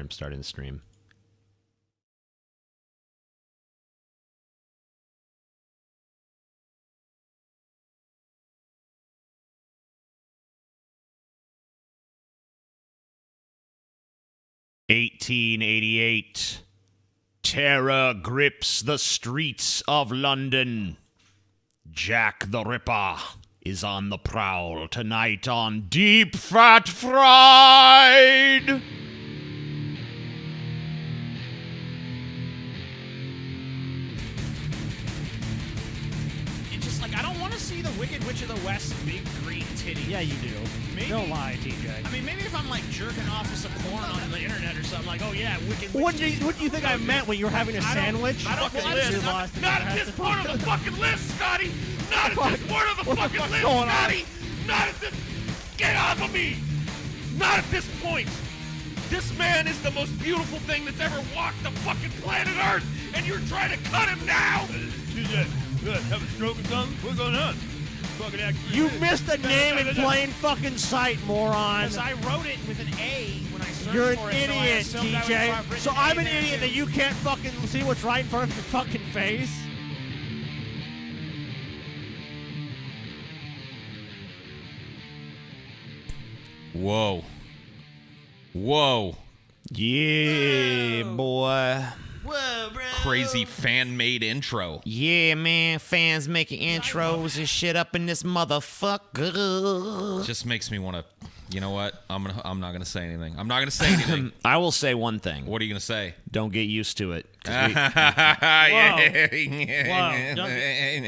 I'm starting the stream. "1888. Terror grips the streets of London. Jack the Ripper is on the prowl tonight on Deep Fat Fried." It's just like, I don't want to see the Wicked Witch of the West big green titty. Yeah, you do. Maybe, Don't lie, TJ. I mean, maybe if I'm like jerking off with some porn on the internet or something, like, oh yeah, Wicked Witch. What do you think I meant when you were having a sandwich? I don't Fucking list. you lost it. Not at this point on the fucking list, Scotty. Not at this point on the What the fucking fuck's list, going on? Scotty. Not at this. Get off of me. Not at this point. This man is the most beautiful thing that's ever walked the fucking planet Earth, and you're trying to cut him now. TJ, good. Have a stroke or something? What's going on? Fucking act. You missed a name in plain fucking sight, moron. Because I wrote it with an A when I searched You're an for it. idiot, so I assumed I would have TJ. written So A I'm an there, idiot too. that you can't fucking see what's right in front of your fucking face? Whoa. Whoa. Yeah, boy. Whoa, bro. Crazy fan-made intro. Yeah, man. Fans making intros and shit up in this motherfucker. Just makes me want to. You know what? I'm not gonna say anything. I'm not gonna say anything. I will say one thing. What are you gonna say? Don't get used to it. 'Cause we-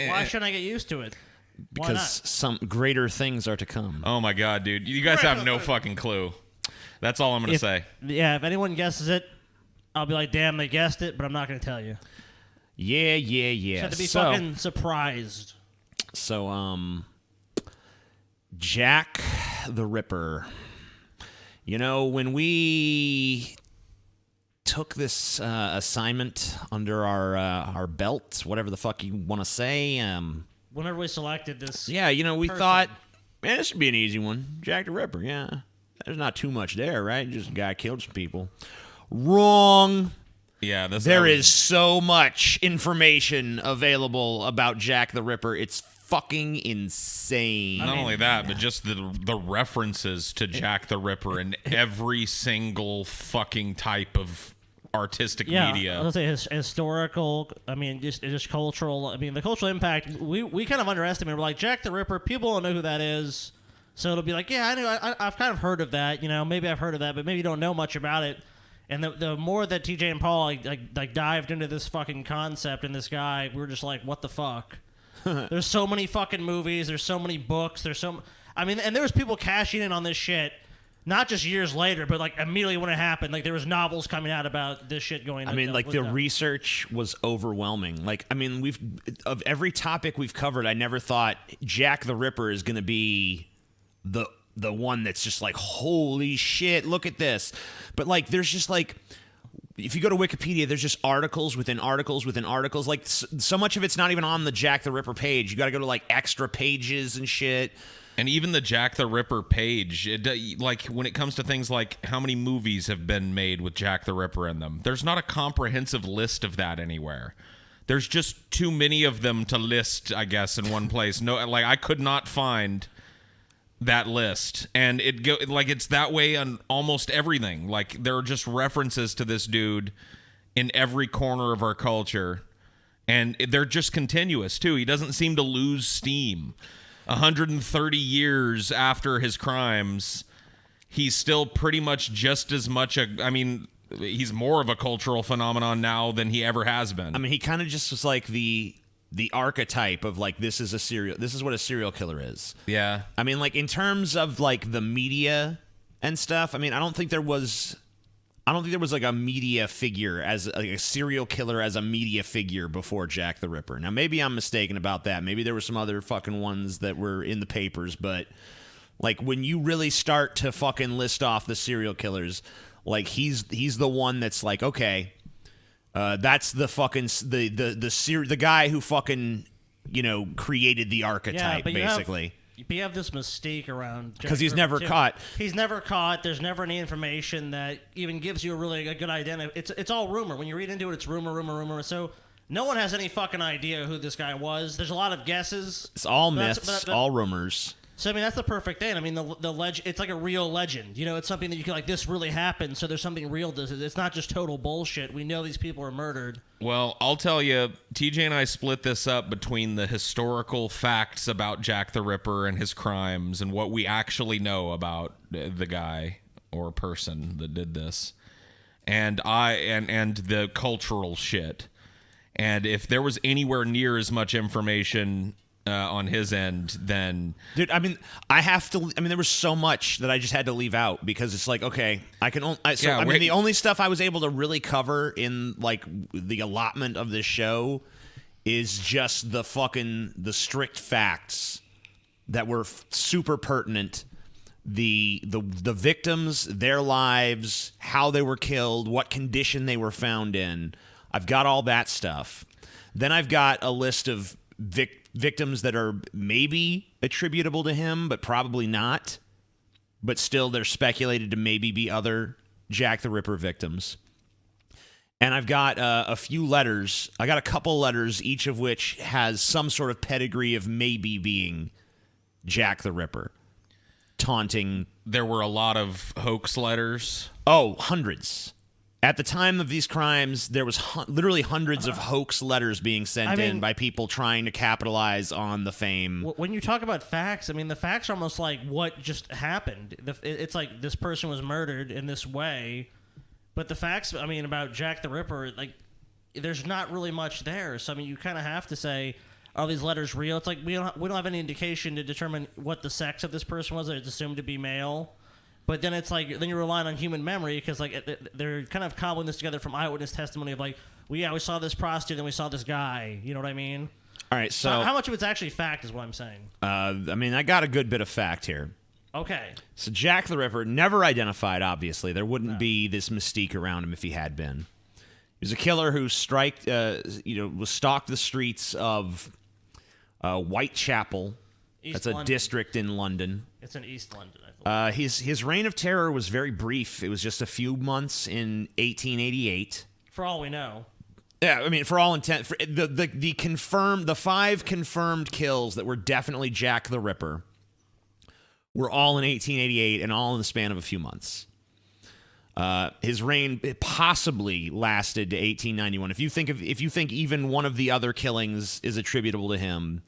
Why shouldn't I get used to it? Why because some greater things are to come. Oh my god, dude. You guys have no fucking clue. That's all I'm gonna say. Yeah, if anyone guesses it, I'll be like, damn, they guessed it, but I'm not going to tell you. Yeah. You have to be fucking surprised. So, Jack the Ripper. You know, when we took this assignment under our belts, whatever the fuck you want to say, Whenever we selected this, yeah, you know, we person. thought, man, this should be an easy one. Jack the Ripper, yeah. There's not too much there, right? Just a guy killed some people. Wrong. Yeah, There is so much information available about Jack the Ripper. It's fucking insane. Not only that, but just the references to Jack the Ripper in every single fucking type of artistic media. I was gonna say historical. I mean, just cultural. I mean, the cultural impact. We kind of underestimated. We're like, Jack the Ripper. People don't know who that is, so it'll be like, yeah, I know. I've kind of heard of that. You know, maybe I've heard of that, but maybe you don't know much about it. And the more that TJ and Paul like dived into this fucking concept and this guy, we were just like, what the fuck? There's so many fucking movies. There's so many books. I mean, and there was people cashing in on this shit. Not just years later, but like immediately when it happened, like there was novels coming out about this shit going on. I mean, like the research was overwhelming. Like, I mean, of every topic we've covered, I never thought Jack the Ripper is going to be the one that's just like, holy shit, look at this. But like, there's just like, if you go to Wikipedia, there's just articles within articles within articles. Like, so much of it's not even on the Jack the Ripper page. You got to go to like extra pages and shit. And even the Jack the Ripper page, like when it comes to things like how many movies have been made with Jack the Ripper in them, there's not a comprehensive list of that anywhere. There's just too many of them to list, I guess, in one place. No, like I could not find that list, and it's that way on almost everything. Like there are just references to this dude in every corner of our culture, and they're just continuous too. He doesn't seem to lose steam. 130 years after his crimes, he's still pretty much just as much he's more of a cultural phenomenon now than he ever has been. I mean, he kind of just was like the archetype of like, this is what a serial killer is. Yeah. I mean, like in terms of like the media and stuff, I mean, I don't think there was like a media figure as like a serial killer as a media figure before Jack the Ripper. Now, maybe I'm mistaken about that. Maybe there were some other fucking ones that were in the papers, but like when you really start to fucking list off the serial killers, like he's the one that's like, okay, that's the fucking the guy who fucking, you know, created the archetype, basically. you have this mystique around because he's never caught. He's never caught. There's never any information that even gives you a good identity. It's all rumor. When you read into it, it's rumor. So no one has any fucking idea who this guy was. There's a lot of guesses. It's all myths, all rumors. So, I mean, that's the perfect thing. I mean, the legend, it's like a real legend. You know, it's something that you can, like, this really happened, so there's something real to it. It's not just total bullshit. We know these people are murdered. Well, I'll tell you, TJ and I split this up between the historical facts about Jack the Ripper and his crimes and what we actually know about the guy or person that did this. And the cultural shit. And if there was anywhere near as much information on his end, then dude, I mean, there was so much that I just had to leave out because it's like, okay, I can only. The only stuff I was able to really cover in like the allotment of this show is just the strict facts that were super pertinent. The victims, their lives, how they were killed, what condition they were found in. I've got all that stuff. Then I've got a list of victims that are maybe attributable to him, but probably not. But still, they're speculated to maybe be other Jack the Ripper victims. And I've got a few letters. I got a couple letters, each of which has some sort of pedigree of maybe being Jack the Ripper. Taunting. There were a lot of hoax letters. Oh, hundreds. At the time of these crimes, there was literally hundreds of hoax letters being sent in by people trying to capitalize on the fame. When you talk about facts, I mean, the facts are almost like what just happened. It's like this person was murdered in this way, but the facts, I mean, about Jack the Ripper, like, there's not really much there. So, I mean, you kind of have to say, are these letters real? It's like we don't have any indication to determine what the sex of this person was. It's assumed to be male. But then it's like, then you're relying on human memory because, like, they're kind of cobbling this together from eyewitness testimony of, like, we saw this prostitute and we saw this guy. You know what I mean? All right, so how much of it's actually fact is what I'm saying. I mean, I got a good bit of fact here. Okay. So Jack the Ripper, never identified, obviously. There wouldn't be this mystique around him if he had been. He was a killer who stalked the streets of Whitechapel. That's a district in London. It's in East London, I believe. His reign of terror was very brief. It was just a few months in 1888. For all we know. Yeah, I mean, for all intent, the 5 confirmed kills that were definitely Jack the Ripper were all in 1888 and all in the span of a few months. His reign possibly lasted to 1891. If you think even one of the other killings is attributable to him,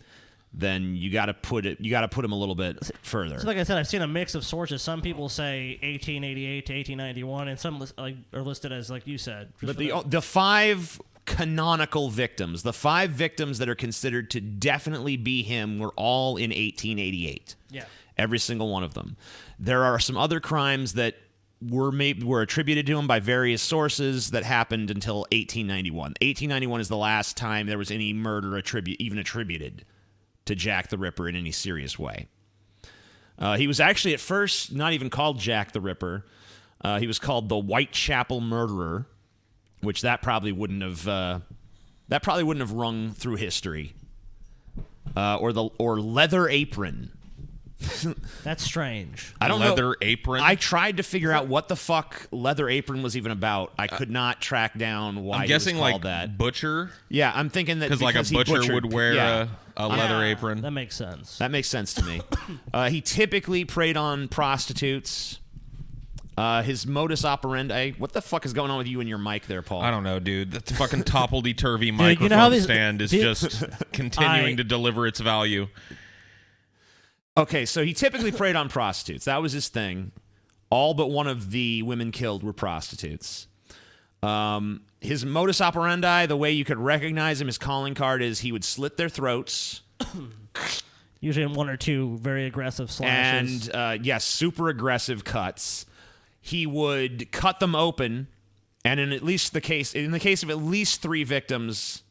then you got to put him a little bit further. So like I said, I've seen a mix of sources. Some people say 1888 to 1891, and some are listed as, like you said. But the 5 canonical victims, the 5 victims that are considered to definitely be him, were all in 1888. Yeah, every single one of them. There are some other crimes that were attributed to him by various sources that happened until 1891. 1891 is the last time there was any murder attributed to Jack the Ripper in any serious way. He was actually at first not even called Jack the Ripper. He was called the Whitechapel Murderer, which that probably wouldn't have rung through history. Or Leather Apron. That's strange. I don't know. Leather Apron? I tried to figure out what the fuck Leather Apron was even about. I could not track down why I'm guessing he was called like that. butcher? Yeah, I'm thinking that because like a butcher would wear a leather apron. That makes sense. That makes sense to me. He typically preyed on prostitutes. His modus operandi. What the fuck is going on with you and your mic there, Paul? I don't know, dude. That fucking toppledy-turvy microphone stand is just continuing to deliver its value. Okay, so he typically preyed on prostitutes. That was his thing. All but one of the women killed were prostitutes. His modus operandi, the way you could recognize him, his calling card is he would slit their throats. Usually in 1 or 2 very aggressive slashes. And, yes, super aggressive cuts. He would cut them open, and in the case of at least 3 victims,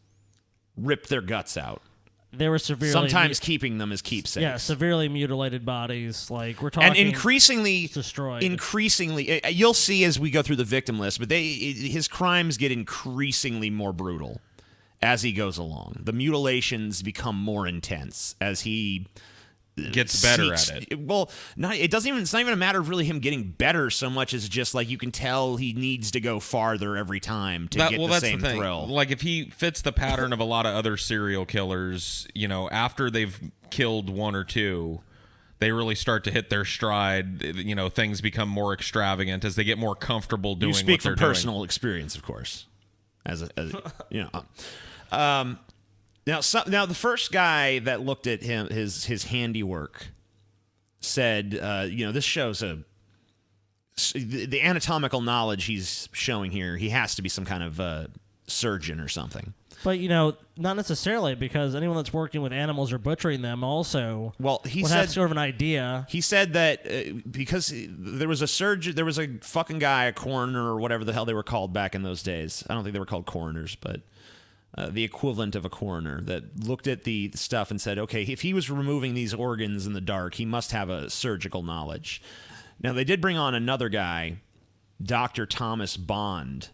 rip their guts out. They were severely sometimes keeping them as keepsakes. Yeah, severely mutilated bodies. Like we're talking, and increasingly destroyed. Increasingly, you'll see as we go through the victim list, but his crimes get increasingly more brutal as he goes along. The mutilations become more intense as he gets better at it. Well, it doesn't even. It's not even a matter of really him getting better so much as just like you can tell he needs to go farther every time to get the same thrill. Like if he fits the pattern of a lot of other serial killers, after they've killed one or two, they really start to hit their stride. Things become more extravagant as they get more comfortable doing. You speak what they're from personal doing. Experience, of course. Now the first guy that looked at his handiwork said, this shows the anatomical knowledge he's showing here. He has to be some kind of surgeon or something. But not necessarily, because anyone that's working with animals or butchering them also he would said, have sort of an idea. He said that because there was a surgeon, there was a fucking guy, a coroner or whatever the hell they were called back in those days. I don't think they were called coroners, but the equivalent of a coroner that looked at the stuff and said, okay, if he was removing these organs in the dark, he must have a surgical knowledge. Now, they did bring on another guy, Dr. Thomas Bond,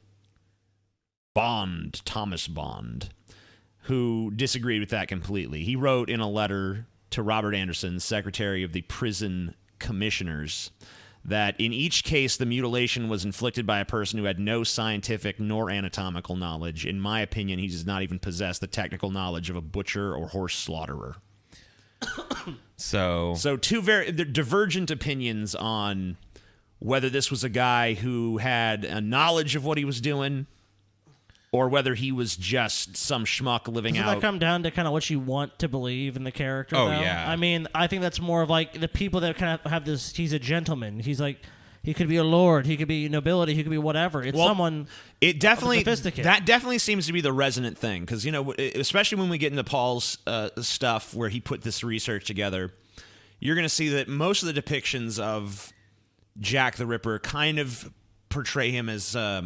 who disagreed with that completely. He wrote in a letter to Robert Anderson, Secretary of the Prison Commissioners, that in each case the mutilation was inflicted by a person who had no scientific nor anatomical knowledge. In my opinion, he does not even possess the technical knowledge of a butcher or horse slaughterer. So two very divergent opinions on whether this was a guy who had a knowledge of what he was doing or whether he was just some schmuck living Doesn't out. that come down to kind of what you want to believe in the character? Oh, though? yeah. I mean, I think that's more of like the people that kind of have this. He's a gentleman. He's like, he could be a lord. He could be nobility. He could be whatever. It's someone. It definitely sophisticated. That definitely seems to be the resonant thing because especially when we get into Paul's stuff where he put this research together, you're going to see that most of the depictions of Jack the Ripper kind of portray him as a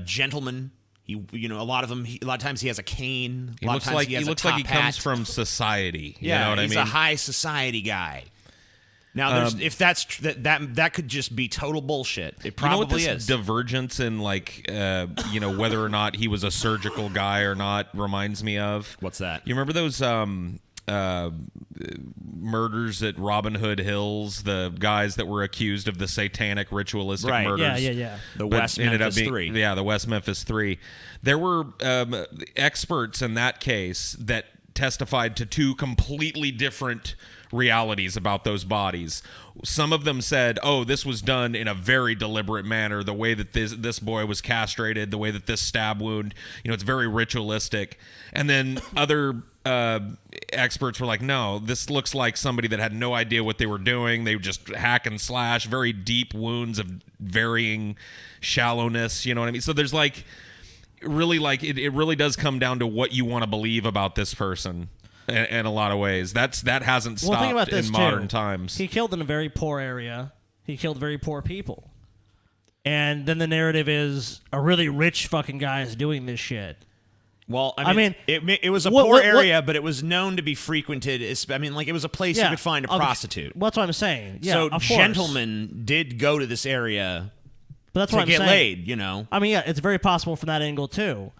gentleman. A lot of times he has a cane. He looks like he comes from society. Yeah, you know what he's I mean? a high society guy. Now, if that's that could just be total bullshit. It probably is. Divergence in whether or not he was a surgical guy or not reminds me of. What's that? You remember those murders at Robin Hood Hills? The guys that were accused of the satanic ritualistic murders. Yeah. The West Memphis 3. Yeah, the West Memphis 3. There were experts in that case that testified to two completely different realities about those bodies. Some of them said, oh, this was done in a very deliberate manner, the way that this boy was castrated, the way that this stab wound, it's very ritualistic. And then other experts were like, no, this looks like somebody that had no idea what they were doing. They would just hack and slash, very deep wounds of varying shallowness, you know what I mean? So there's it really does come down to what you want to believe about this person. In a lot of ways, that hasn't stopped think about this in modern too. times. He killed in a very poor area. He killed very poor people, and then the narrative is a really rich fucking guy is doing this shit. Well, I mean it was a poor area, but it was known to be frequented. It was a place you could find a prostitute. Well, that's what I'm saying. Yeah, so of course. Gentlemen did go to this area but that's to what I'm get saying. laid. I mean, yeah, it's very possible from that angle too.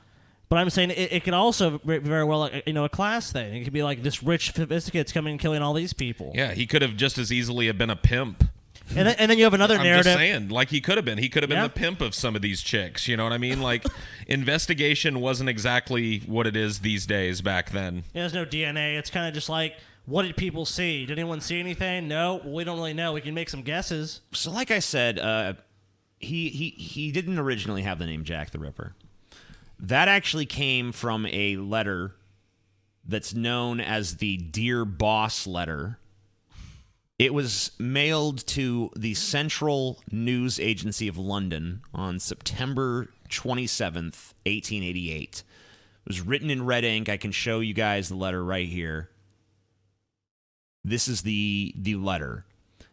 But I'm saying it could also be very well, a class thing. It could be like this rich sophisticate's coming and killing all these people. Yeah, he could have just as easily have been a pimp. And then you have another narrative. I'm just saying, he could have been. He could have been the pimp of some of these chicks. You know what I mean? Investigation wasn't exactly what it is these days back then. Yeah, there's no DNA. It's kind of just like, what did people see? Did anyone see anything? No, we don't really know. We can make some guesses. So, like I said, he didn't originally have the name Jack the Ripper. That actually came from a letter that's known as the Dear Boss letter. It was mailed to the Central News Agency of London on September 27th, 1888. It was written in red ink. I can show you guys the letter right here. This is the letter.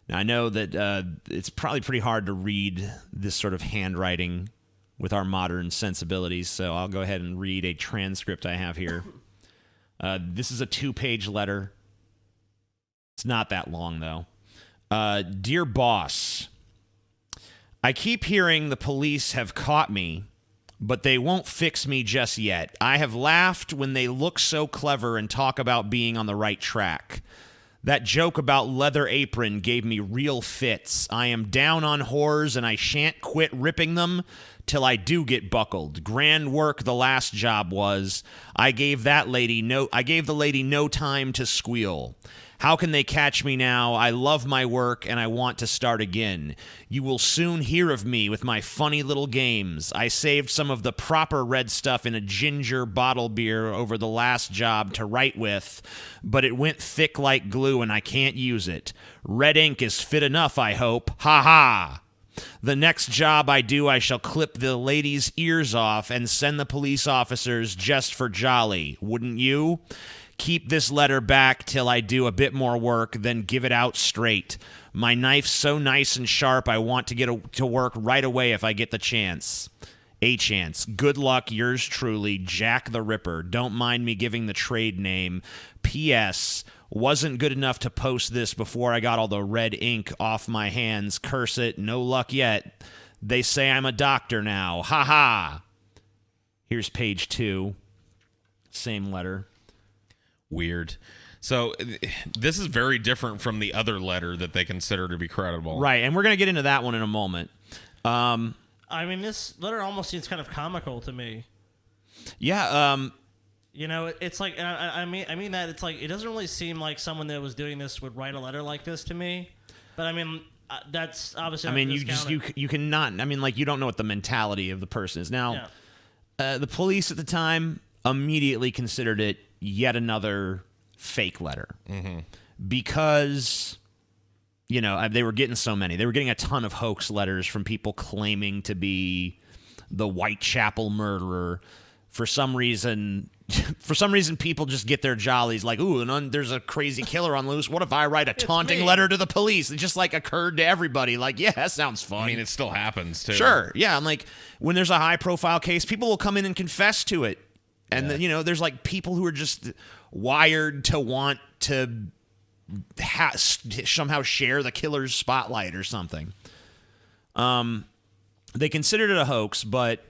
Now, I know that it's probably pretty hard to read this sort of handwriting with our modern sensibilities, so I'll go ahead and read a transcript I have here. This is a 2-page letter. It's not that long, though. Dear Boss, I keep hearing the police have caught me but they won't fix me just yet. I have laughed when they look so clever and talk about being on the right track. That joke about leather apron gave me real fits. I am down on whores and I shan't quit ripping them till I do get buckled. Grand work the last job was. I gave the lady no time to squeal. How can they catch me now? I love my work and I want to start again. You will soon hear of me with my funny little games. I saved some of the proper red stuff in a ginger bottle beer over the last job to write with, but it went thick like glue and I can't use it. Red ink is fit enough, I hope. Ha ha! The next job I do, I shall clip the lady's ears off and send the police officers just for jolly. Wouldn't you? Keep this letter back till I do a bit more work, then give it out straight. My knife's so nice and sharp, I want to get to work right away if I get the chance. A chance. Good luck, yours truly, Jack the Ripper. Don't mind me giving the trade name. P.S. Wasn't good enough to post this before I got all the red ink off my hands. Curse it, no luck yet. They say I'm a doctor now. Ha ha! Here's page 2. Same letter. Weird. So this is very different from the other letter that they consider to be credible. Right, and we're going to get into that one in a moment. I mean, this letter almost seems kind of comical to me. Yeah, You know, it's like, I mean that it's like, it doesn't really seem like someone that was doing this would write a letter like this to me. But I mean, that's obviously. I mean, you cannot. I mean, like, you don't know what the mentality of the person is. Now, the police at the time immediately considered it yet another fake letter because, you know, they were getting so many. They were getting a ton of hoax letters from people claiming to be the Whitechapel murderer. For some reason, people just get their jollies like, ooh, and there's a crazy killer on loose. What if I write a taunting letter to the police? It just, like, occurred to everybody. Like, yeah, that sounds fun. I mean, it still happens, too. Sure, yeah. And, like, when there's a high-profile case, people will come in and confess to it. And, then, you know, there's, like, people who are just wired to want to somehow share the killer's spotlight or something. They considered it a hoax, but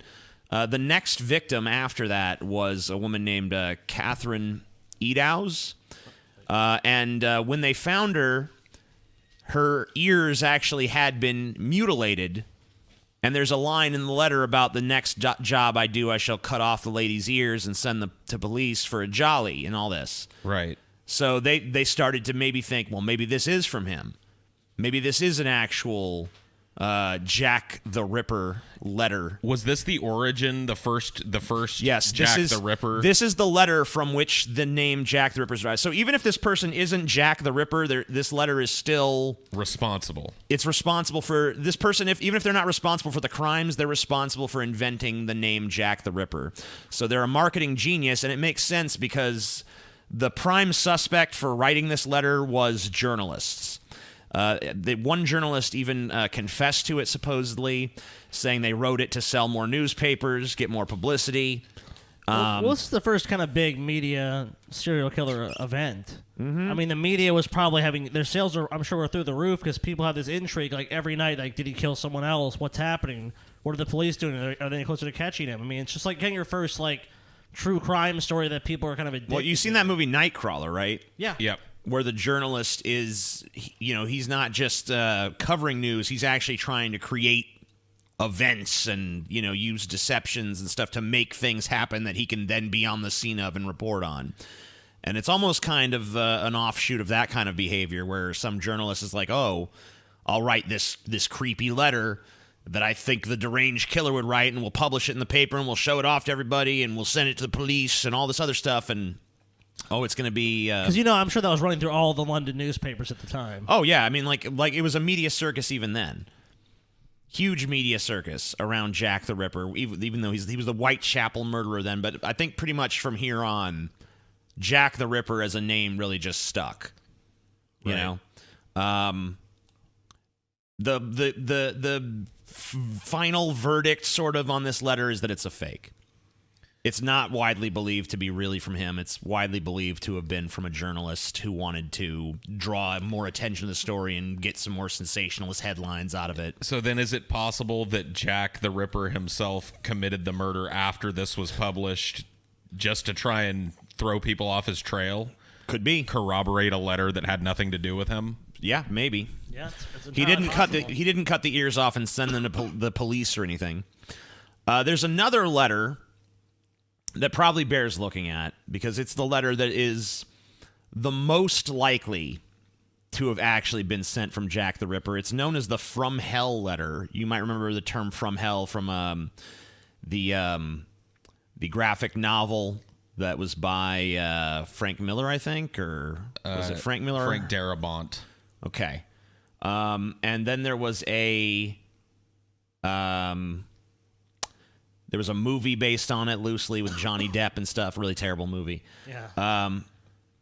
the next victim after that was a woman named Catherine Eddowes. And when they found her, her ears actually had been mutilated. And there's a line in the letter about the next job I do, I shall cut off the lady's ears and send them to police for a jolly and all this. Right. So they started to maybe think, well, maybe this is from him. Maybe this is an actual Jack the Ripper letter. Was this the origin, the first yes, Jack the Ripper? This is the letter from which the name Jack the Ripper is derived. So even if this person isn't Jack the Ripper, this letter is still responsible. It's responsible for this person. Even if they're not responsible for the crimes, they're responsible for inventing the name Jack the Ripper. So they're a marketing genius, and it makes sense because the prime suspect for writing this letter was journalists. The one journalist even confessed to it, supposedly, saying they wrote it to sell more newspapers, get more publicity. This is the first kind of big media serial killer event. I mean, the media was probably having their sales I'm sure, were through the roof because people have this intrigue. Like every night, like, did he kill someone else? What's happening? What are the police doing? Are they closer to catching him? I mean, it's just like getting your first like true crime story that people are kind of addicted. Well, you've seen that movie Nightcrawler, right? Yeah. Yep. Where the journalist is, you know, he's not just covering news. He's actually trying to create events and, you know, use deceptions and stuff to make things happen that he can then be on the scene of and report on. And it's almost kind of an offshoot of that kind of behavior where some journalist is like, oh, I'll write this creepy letter that I think the deranged killer would write, and we'll publish it in the paper, and we'll show it off to everybody, and we'll send it to the police and all this other stuff, and oh, it's going to be... Because, you know, I'm sure that was running through all the London newspapers at the time. Oh, yeah. I mean, like it was a media circus even then. Huge media circus around Jack the Ripper, even though he was the Whitechapel murderer then. But I think pretty much from here on, Jack the Ripper as a name really just stuck. You know? The final verdict sort of on this letter is that it's a fake. It's not widely believed to be really from him. It's widely believed to have been from a journalist who wanted to draw more attention to the story and get some more sensationalist headlines out of it. So then is it possible that Jack the Ripper himself committed the murder after this was published just to try and throw people off his trail? Could be. Corroborate a letter that had nothing to do with him? Yeah, maybe. Yeah, it's He didn't cut the ears off and send them to the police or anything. There's another letter that probably bears looking at because it's the letter that is the most likely to have actually been sent from Jack the Ripper. It's known as the From Hell letter. You might remember the term From Hell from the graphic novel that was by Frank Miller, I think, or was it Frank Miller? Frank Darabont. Okay. And then there was a movie based on it loosely with Johnny Depp and stuff. Really terrible movie. Yeah.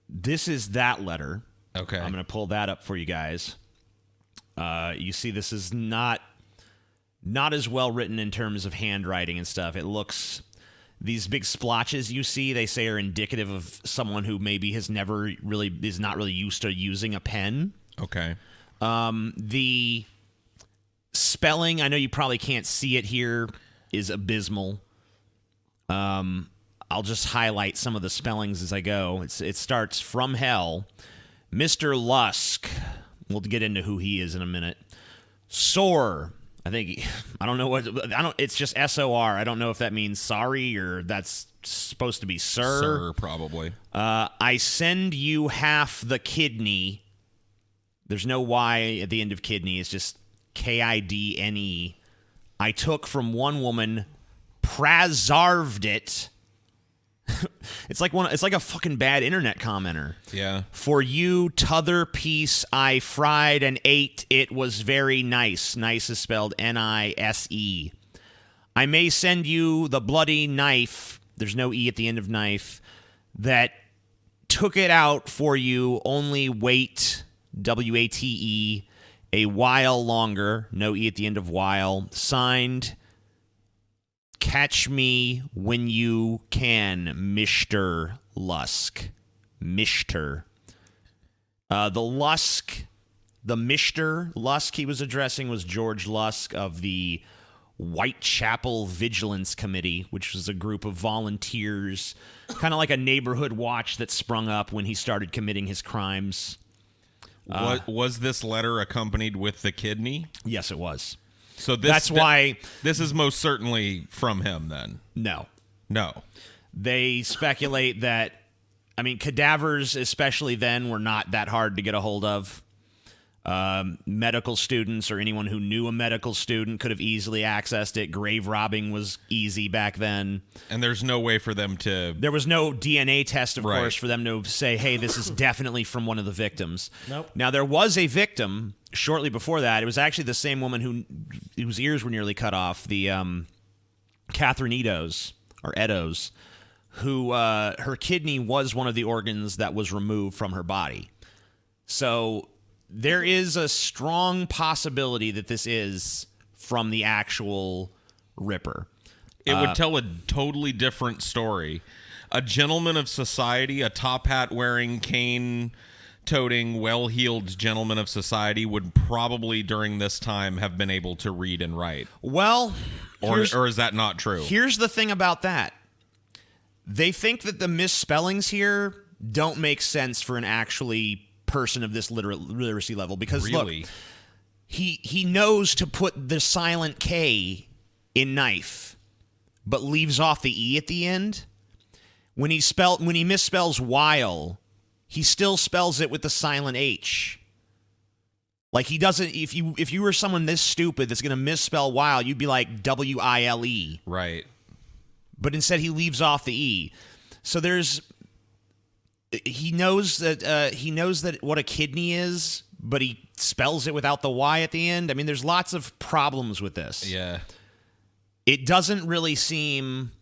This is that letter. Okay. I'm going to pull that up for you guys. You see, this is not as well written in terms of handwriting and stuff. It looks... These big splotches you see, they say, are indicative of someone who maybe is not really used to using a pen. Okay. The spelling, I know you probably can't see it here, is abysmal. I'll just highlight some of the spellings as I go. It starts From Hell. Mr. Lusk. We'll get into who he is in a minute. Sore. It's just S-O-R. I don't know if that means sorry or that's supposed to be sir. Sir, probably. I send you half the kidney. There's no Y at the end of kidney. It's just Kidne. I took from one woman, prazarved it. It's like a fucking bad internet commenter. Yeah. For you, t'other piece I fried and ate. It was very nice. Nice is spelled Nise. I may send you the bloody knife. There's no E at the end of knife. That took it out for you. Only wait. W-A-T-E. A while longer. No E at the end of while. Signed. Catch me when you can, Mr. Lusk. Mr. The Mr. Lusk he was addressing was George Lusk of the Whitechapel Vigilance Committee, which was a group of volunteers, kind of like a neighborhood watch that sprung up when he started committing his crimes. Was this letter accompanied with the kidney? Yes, it was. So that's why this is most certainly from him then. No. They speculate that, cadavers, especially then, were not that hard to get a hold of. Medical students or anyone who knew a medical student could have easily accessed it. Grave robbing was easy back then. And there's no way for them to... There was no DNA test, of course, for them to say, hey, this is definitely from one of the victims. Nope. Now, there was a victim shortly before that. It was actually the same woman whose ears were nearly cut off, the Catherine Eddowes, who her kidney was one of the organs that was removed from her body. So... there is a strong possibility that this is from the actual Ripper. It would tell a totally different story. A gentleman of society, a top hat wearing, cane toting, well-heeled gentleman of society would probably during this time have been able to read and write. Well, or is that not true? Here's the thing about that. They think that the misspellings here don't make sense for an actually person of this literacy level because really? Look, he knows to put the silent K in knife, but leaves off the E at the end. When he misspells while, he still spells it with the silent H. Like he doesn't. If you were someone this stupid that's going to misspell while, you'd be like W-I-L-E. Right. But instead, he leaves off the E. So he knows that what a kidney is, but he spells it without the Y at the end. There's lots of problems with this. Yeah. It doesn't really seem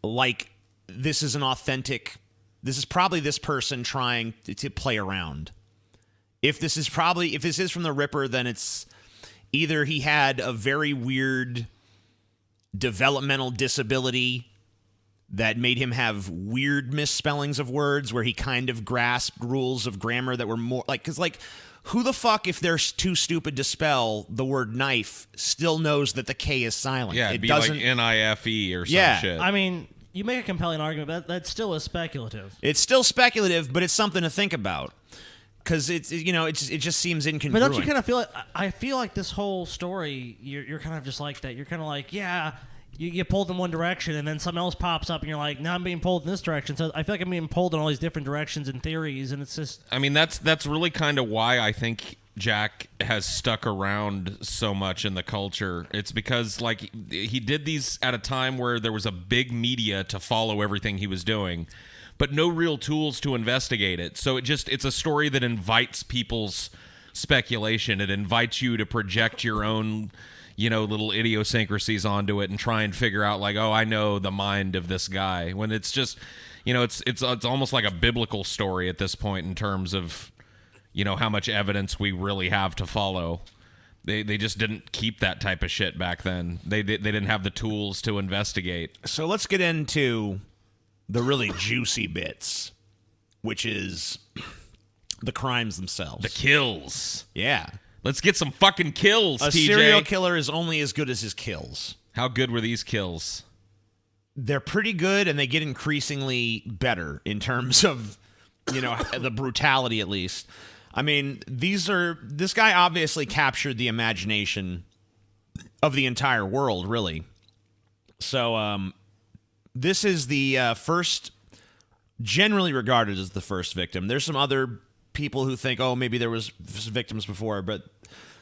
like this is an authentic... This is probably this person trying to play around. If this is from the Ripper, then it's either he had a very weird developmental disability that made him have weird misspellings of words where he kind of grasped rules of grammar that were more like, because like, who the fuck, if they're too stupid to spell the word knife, still knows that the K is silent? Yeah, it'd be like NIFE or some shit. I mean, you make a compelling argument, but that still is speculative. It's still speculative, but it's something to think about. Because it just seems incongruent. But don't you kind of feel like, I feel like this whole story, you're kind of just like that. You're kind of like, yeah, you get pulled in one direction, and then something else pops up, and you're like, now I'm being pulled in this direction. So I feel like I'm being pulled in all these different directions and theories, and it's just... I mean, that's really kind of why I think Jack has stuck around so much in the culture. It's because, like, he did these at a time where there was a big media to follow everything he was doing, but no real tools to investigate it. So it's a story that invites people's speculation. It invites you to project your own... little idiosyncrasies onto it and try and figure out like, oh, I know the mind of this guy. When it's just, it's almost like a biblical story at this point in terms of, how much evidence we really have to follow. They just didn't keep that type of shit back then. They didn't have the tools to investigate. So let's get into the really juicy bits, which is the crimes themselves. The kills. Yeah. Let's get some fucking kills, A TJ. serial killer is only as good as his kills. How good were these kills? They're pretty good, and they get increasingly better in terms of, the brutality at least. I mean, this guy obviously captured the imagination of the entire world, really. So, this is the first, generally regarded as the first victim. There's some other people who think, oh, maybe there was victims before, but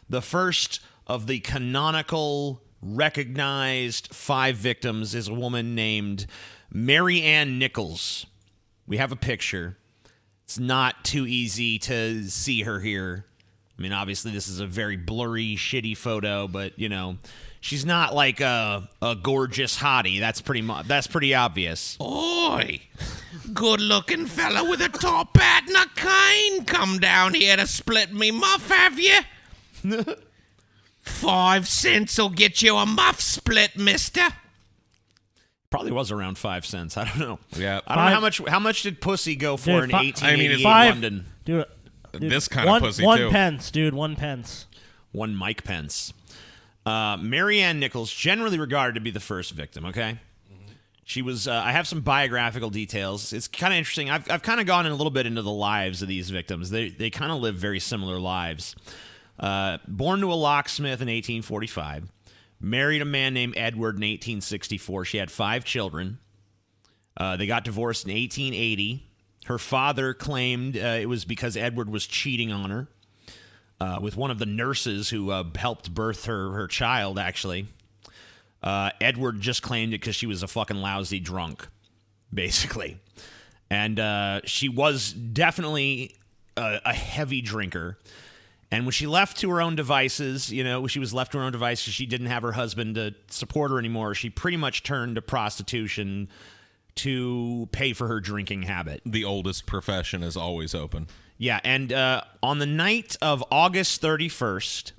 the first of the canonical, recognized 5 victims is a woman named Mary Ann Nichols. We have a picture. It's not too easy to see her here. I mean, obviously, this is a very blurry, shitty photo, but, she's not like a gorgeous hottie. That's pretty obvious. Oi! Good-looking fella with a top hat and a cane come down here to split me muff, have you? 5 cents will get you a muff split, mister. Probably was around 5 cents. I don't know. Yeah. I don't know how much did pussy go for in 1888 London? Dude, this kind of pussy, too. 1 pence, dude. 1 pence. 1 Mike Pence. Mary Ann Nichols, generally regarded to be the first victim, okay? She was, I have some biographical details. It's kind of interesting. I've kind of gone in a little bit into the lives of these victims. They kind of live very similar lives. Born to a locksmith in 1845. Married a man named Edward in 1864. She had 5 children. They got divorced in 1880. Her father claimed it was because Edward was cheating on her with one of the nurses who helped birth her child, actually. Edward just claimed it because she was a fucking lousy drunk, basically. And she was definitely a heavy drinker. And when she left to her own devices, she was left to her own devices, she didn't have her husband to support her anymore. She pretty much turned to prostitution to pay for her drinking habit. The oldest profession is always open. Yeah, and on the night of August 31st,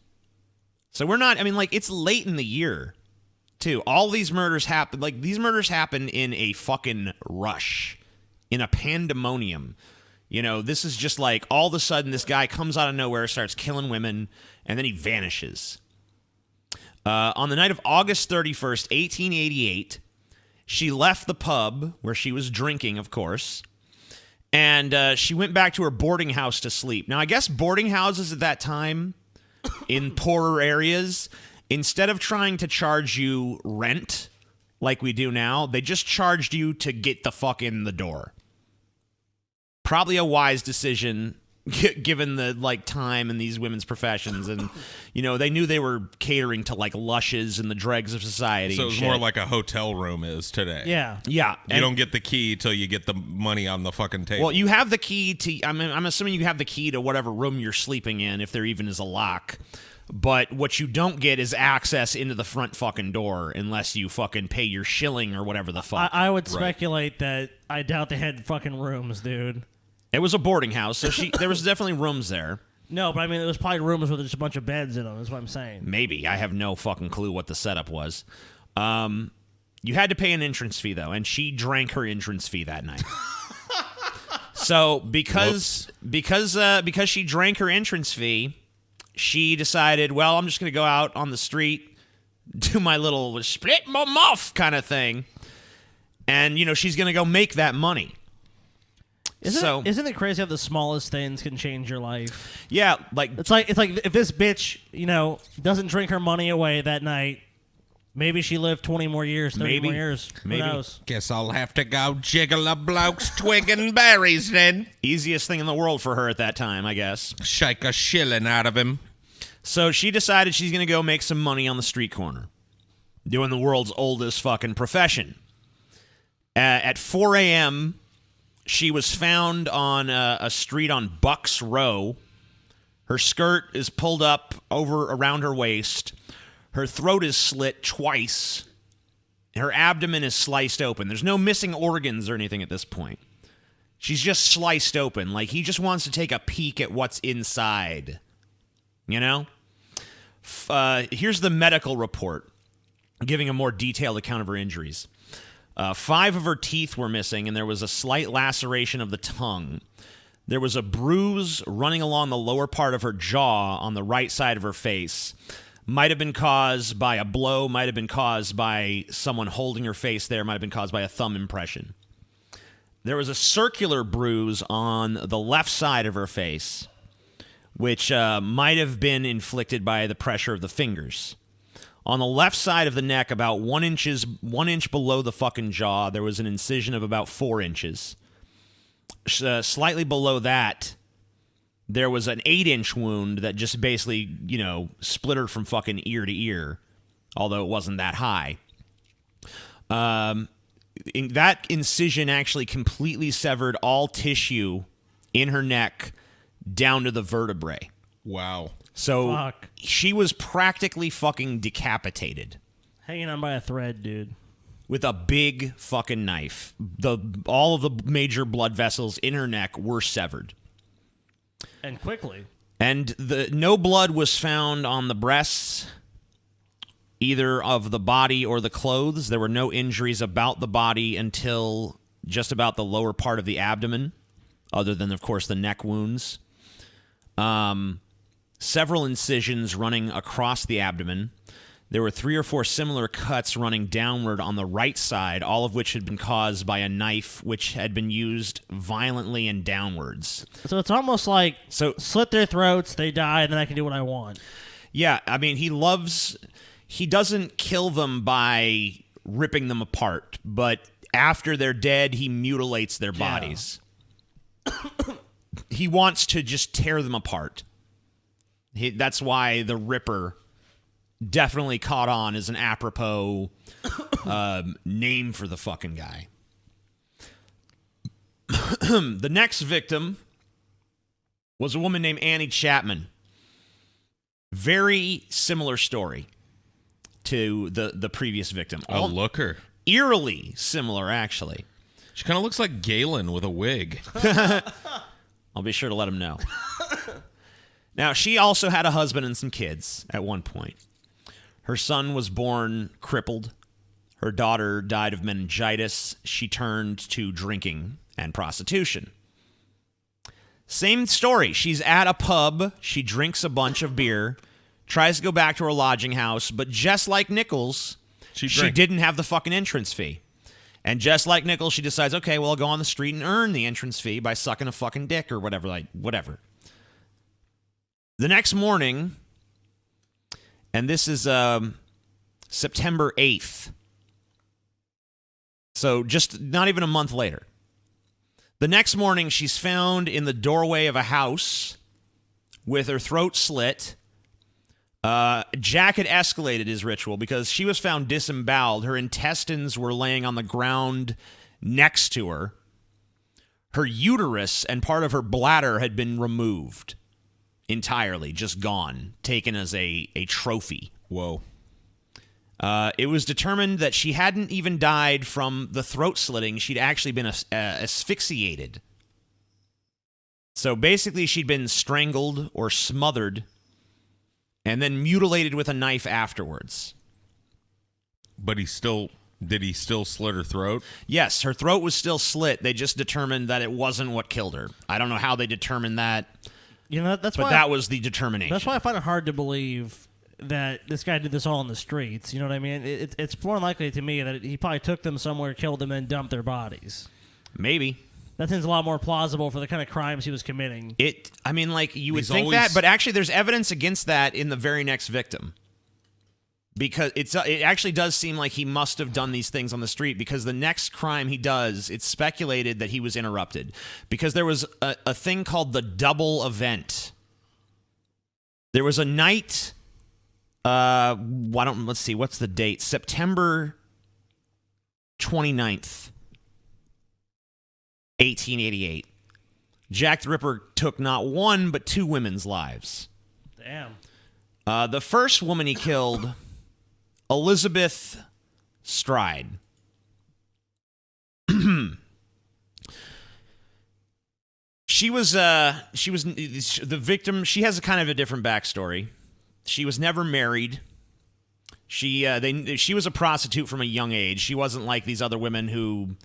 so it's late in the year, too. All these murders happen, these happen in a fucking rush, in a pandemonium. This is just like all of a sudden this guy comes out of nowhere, starts killing women, and then he vanishes. On the night of August 31st, 1888, she left the pub where she was drinking, of course, and she went back to her boarding house to sleep. Now, I guess boarding houses at that time in poorer areas, instead of trying to charge you rent like we do now, they just charged you to get the fuck in the door. Probably a wise decision given the time in these women's professions, and they knew they were catering to lushes and the dregs of society. So it's more like a hotel room is today. Yeah. You don't get the key till you get the money on the fucking table. Well, you have the key to. I'm assuming you have the key to whatever room you're sleeping in, if there even is a lock. But what you don't get is access into the front fucking door unless you fucking pay your shilling or whatever the fuck. I would speculate that I doubt they had fucking rooms, dude. It was a boarding house, so there was definitely rooms there. No, but it was probably rooms with just a bunch of beds in them, is what I'm saying. Maybe. I have no fucking clue what the setup was. You had to pay an entrance fee, though, and she drank her entrance fee that night. So because she drank her entrance fee, she decided, well, I'm just going to go out on the street, do my little split my muff kind of thing, and, she's going to go make that money. Isn't it crazy how the smallest things can change your life? Yeah, it's like if this bitch, doesn't drink her money away that night, maybe she lived 20 more years, 30 more years. Maybe. Who knows? Guess I'll have to go jiggle a bloke's twig and berries then. Easiest thing in the world for her at that time, I guess. Shake a shilling out of him. So she decided she's going to go make some money on the street corner, doing the world's oldest fucking profession. At 4 a.m., she was found on a street on Bucks Row. Her skirt is pulled up around her waist. Her throat is slit twice. Her abdomen is sliced open. There's no missing organs or anything at this point. She's just sliced open. Like, he just wants to take a peek at what's inside. Here's the medical report, giving a more detailed account of her injuries. 5 of her teeth were missing, and there was a slight laceration of the tongue. There was a bruise running along the lower part of her jaw on the right side of her face. Might have been caused by a blow, might have been caused by someone holding her face there, might have been caused by a thumb impression. There was a circular bruise on the left side of her face, which might have been inflicted by the pressure of the fingers. On the left side of the neck, about 1 inch below the fucking jaw, there was an incision of about 4 inches. Slightly below that, there was an 8-inch wound that just basically, split her from fucking ear to ear, although it wasn't that high. That incision actually completely severed all tissue in her neck down to the vertebrae. Wow. So she was practically fucking decapitated. Hanging on by a thread, dude. With a big fucking knife. All of the major blood vessels in her neck were severed. And quickly. And no blood was found on the breasts, either of the body or the clothes. There were no injuries about the body until just about the lower part of the abdomen, other than, of course, the neck wounds. Several incisions running across the abdomen. There were 3 or 4 similar cuts running downward on the right side, all of which had been caused by a knife which had been used violently and downwards. So it's almost like slit their throats, they die, and then I can do what I want. Yeah, I mean, he doesn't kill them by ripping them apart, but after they're dead, he mutilates their bodies. He wants to just tear them apart. That's why the Ripper definitely caught on as an apropos name for the fucking guy. The next victim was a woman named Annie Chapman. Very similar story to the previous victim. Oh, look her. Eerily similar, actually. She kind of looks like Galen with a wig. I'll be sure to let him know. Now, she also had a husband and some kids at one point. Her son was born crippled. Her daughter died of meningitis. She turned to drinking and prostitution. Same story. She's at a pub. She drinks a bunch of beer, tries to go back to her lodging house, but just like Nichols, she didn't have the fucking entrance fee. And just like Nichols, she decides, okay, well, I'll go on the street and earn the entrance fee by sucking a fucking dick or whatever. The next morning, and this is September 8th, so just not even a month later. The next morning, she's found in the doorway of a house with her throat slit. Jack had escalated his ritual because she was found disemboweled. Her intestines were laying on the ground next to her. Her uterus and part of her bladder had been removed entirely, just gone, taken as a trophy. Whoa. It was determined that she hadn't even died from the throat slitting. She'd actually been asphyxiated. So basically, she'd been strangled or smothered and then mutilated with a knife afterwards. But he's still Did he still slit her throat? Yes, her throat was still slit. They just determined that it wasn't what killed her. I don't know how they determined that, That's but why that was the determination. That's why I find it hard to believe that this guy did this all in the streets. You know what I mean? It's more likely to me that he probably took them somewhere, killed them, and dumped their bodies. Maybe. That seems a lot more plausible for the kind of crimes he was committing. You would think that, but actually there's evidence against that in the very next victim. Because it actually does seem like he must have done these things on the street, because the next crime he does, it's speculated that he was interrupted. Because there was a thing called the double event. There was a night, let's see, what's the date? September 29th, 1888. Jack the Ripper took not one, but two women's lives. Damn. The first woman he killed, Elizabeth Stride. She was the victim. She has a kind of a different backstory. She was never married. She was a prostitute from a young age. She wasn't like these other women who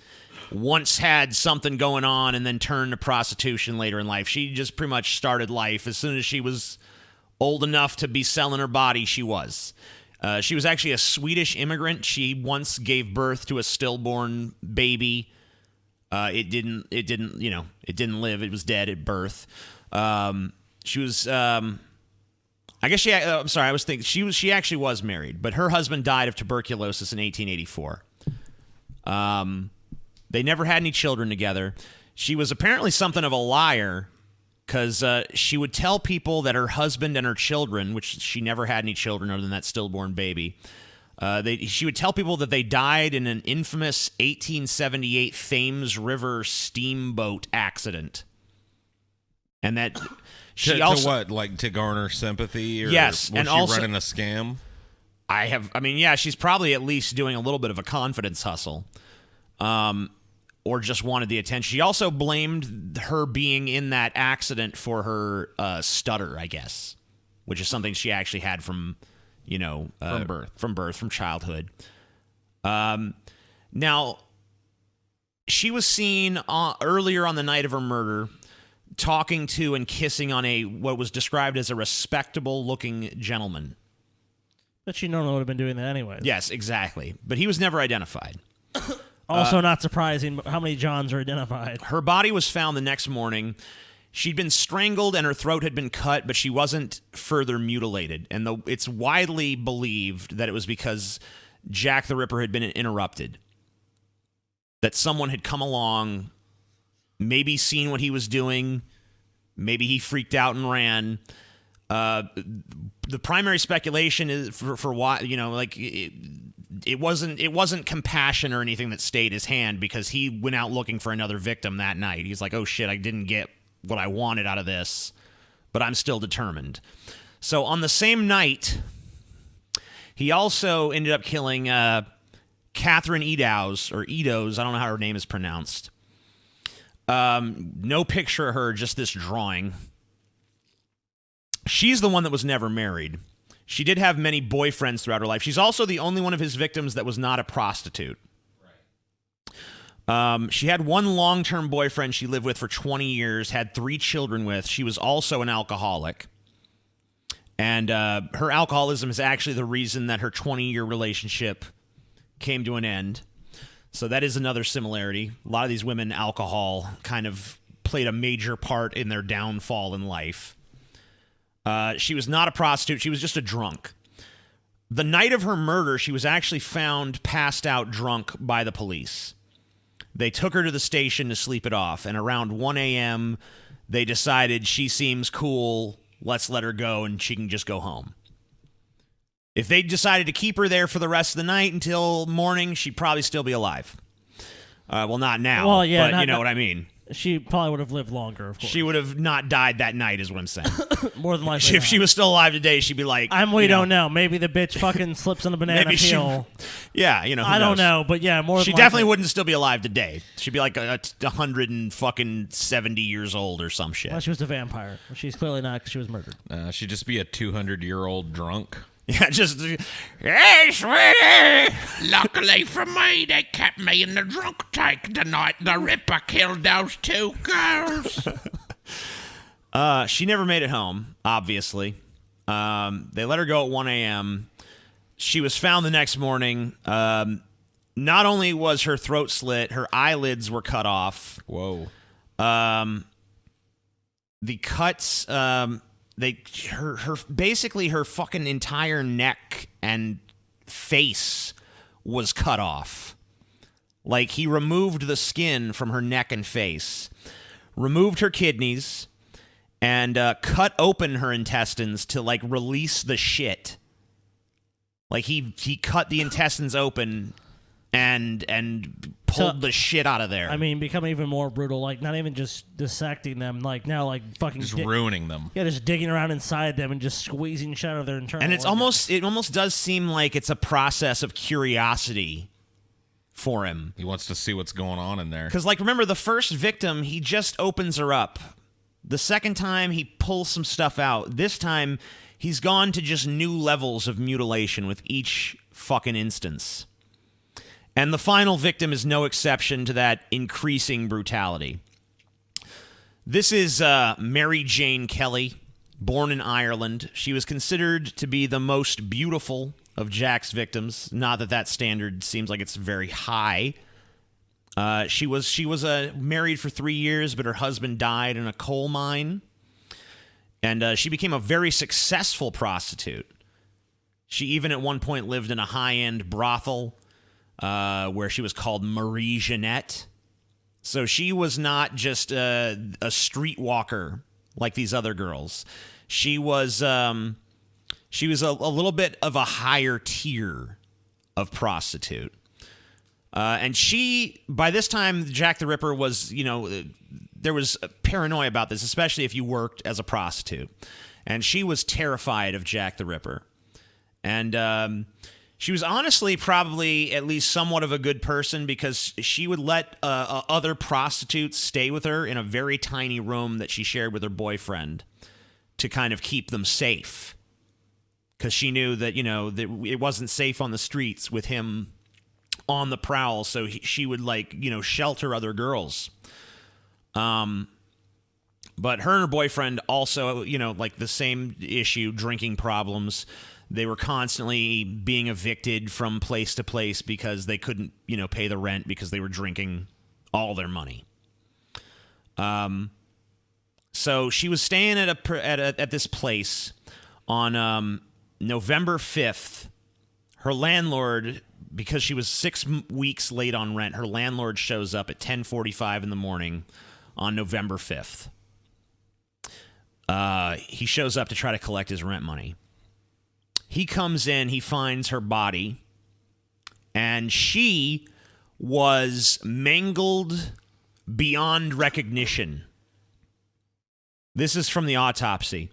once had something going on and then turned to prostitution later in life. She just pretty much started life as soon as she was old enough to be selling her body. She was actually a Swedish immigrant. She once gave birth to a stillborn baby. It didn't live. It was dead at birth. She was, I guess she, I'm sorry, I was thinking she actually was married, but her husband died of tuberculosis in 1884. They never had any children together. She was apparently something of a liar, because she would tell people that her husband and her children, which she never had any children other than that stillborn baby, she would tell people that they died in an infamous 1878 Thames River steamboat accident. And that she to what? Like to garner sympathy? Or yes. Was and she also running a scam? She's probably at least doing a little bit of a confidence hustle. Or just wanted the attention. She also blamed her being in that accident for her stutter, I guess, which is something she actually had from childhood. Now, she was seen earlier on the night of her murder talking to and kissing on what was described as a respectable-looking gentleman. But she normally would have been doing that anyway. Yes, exactly. But he was never identified. Also not surprising how many Johns are identified. Her body was found the next morning. She'd been strangled and her throat had been cut, but she wasn't further mutilated. And it's widely believed that it was because Jack the Ripper had been interrupted. That someone had come along, maybe seen what he was doing, maybe he freaked out and ran. The primary speculation is for why, it wasn't compassion or anything that stayed his hand, because he went out looking for another victim that night. He's like, oh shit, I didn't get what I wanted out of this, but I'm still determined. So on the same night, he also ended up killing Catherine Eddowes, or Eddowes, I don't know how her name is pronounced. No picture of her, just this drawing. She's the one that was never married. She did have many boyfriends throughout her life. She's also the only one of his victims that was not a prostitute. Right. She had one long-term boyfriend she lived with for 20 years, had 3 children with. She was also an alcoholic. And her alcoholism is actually the reason that her 20-year relationship came to an end. So that is another similarity. A lot of these women, alcohol kind of played a major part in their downfall in life. She was not a prostitute. She was just a drunk. The night of her murder, she was actually found passed out drunk by the police. They took her to the station to sleep it off, and around 1 a.m., they decided she seems cool, let's let her go, and she can just go home. If they decided to keep her there for the rest of the night until morning, she'd probably still be alive. Well, not now, but you know what I mean. She probably would have lived longer, of course. She would have not died that night, is what I'm saying. More than likely. If she was still alive today, she'd be like, we don't know. Maybe the bitch fucking slips on a banana peel. Yeah, I don't know, but yeah, more than she definitely wouldn't still be alive today. She'd be like 170 years old or some shit. Well, she was a vampire. She's clearly not, because she was murdered. She'd just be a 200-year-old drunk. Yeah, just, hey, sweetie! Luckily for me, they kept me in the drunk tank the night the Ripper killed those 2 girls. She never made it home, obviously. They let her go at 1 a.m. She was found the next morning. Not only was her throat slit, her eyelids were cut off. Whoa. The cuts, basically her fucking entire neck and face was cut off. Like, he removed the skin from her neck and face, removed her kidneys, and cut open her intestines to, like, release the shit. Like, he cut the intestines open and pulled the shit out of there. I mean, become even more brutal. Like, not even just dissecting them. Like, now, like, fucking... Just ruining them. Yeah, just digging around inside them and just squeezing shit out of their internal And it organs. almost does seem like it's a process of curiosity for him. He wants to see what's going on in there. Because, like, remember, the first victim, he just opens her up. The second time, he pulls some stuff out. This time, he's gone to just new levels of mutilation with each fucking instance. And the final victim is no exception to that increasing brutality. This is Mary Jane Kelly, born in Ireland. She was considered to be the most beautiful of Jack's victims. Not that that standard seems like it's very high. She was married for 3 years, but her husband died in a coal mine. And she became a very successful prostitute. She even at one point lived in a high-end brothel where she was called Marie Jeanette. So she was not just a streetwalker like these other girls. She was a little bit of a higher tier of prostitute. And she, by this time, Jack the Ripper was, there was paranoia about this, especially if you worked as a prostitute. And she was terrified of Jack the Ripper. And she was honestly probably at least somewhat of a good person because she would let other prostitutes stay with her in a very tiny room that she shared with her boyfriend to kind of keep them safe. Because she knew that, that it wasn't safe on the streets with him on the prowl, so she would, shelter other girls. But her and her boyfriend also, the same issue, drinking problems. They were constantly being evicted from place to place because they couldn't, pay the rent because they were drinking all their money. So she was staying at this place on November 5th. Her landlord, because she was 6 weeks late on rent, her landlord shows up at 10:45 in the morning on November 5th. He shows up to try to collect his rent money. He comes in, he finds her body, and she was mangled beyond recognition. This is from the autopsy.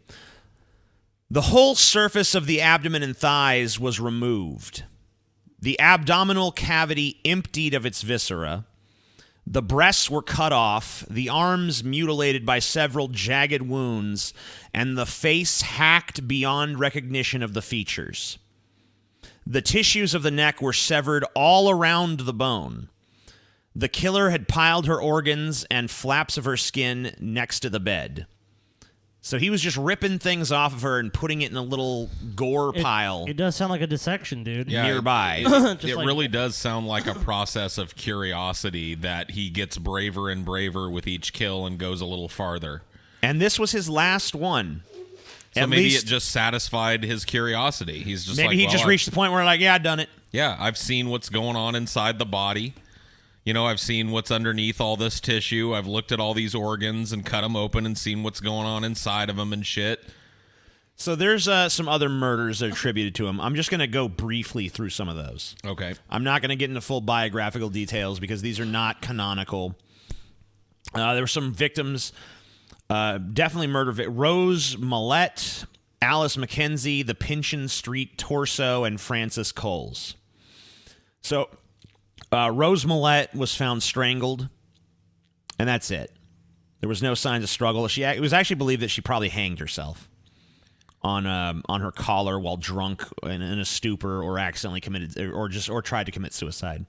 The whole surface of the abdomen and thighs was removed. The abdominal cavity emptied of its viscera. The breasts were cut off, the arms mutilated by several jagged wounds, and the face hacked beyond recognition of the features. The tissues of the neck were severed all around the bone. The killer had piled her organs and flaps of her skin next to the bed. So he was just ripping things off of her and putting it in a little gore pile. It does sound like a dissection, dude. Yeah, nearby. It really does sound like a process of curiosity that he gets braver and braver with each kill and goes a little farther. And this was his last one. So maybe it just satisfied his curiosity. He's just maybe he just reached the point where yeah, I've done it. Yeah, I've seen what's going on inside the body. I've seen what's underneath all this tissue. I've looked at all these organs and cut them open and seen what's going on inside of them and shit. So there's some other murders that are attributed to him. I'm just going to go briefly through some of those. Okay. I'm not going to get into full biographical details because these are not canonical. There were some victims, definitely murder. Rose Millette, Alice McKenzie, the Pinchin Street Torso, and Frances Coles. So Rose Millette was found strangled, and that's it. There was no signs of struggle. It was actually believed that she probably hanged herself. on her collar while drunk in a stupor, or accidentally committed or tried to commit suicide.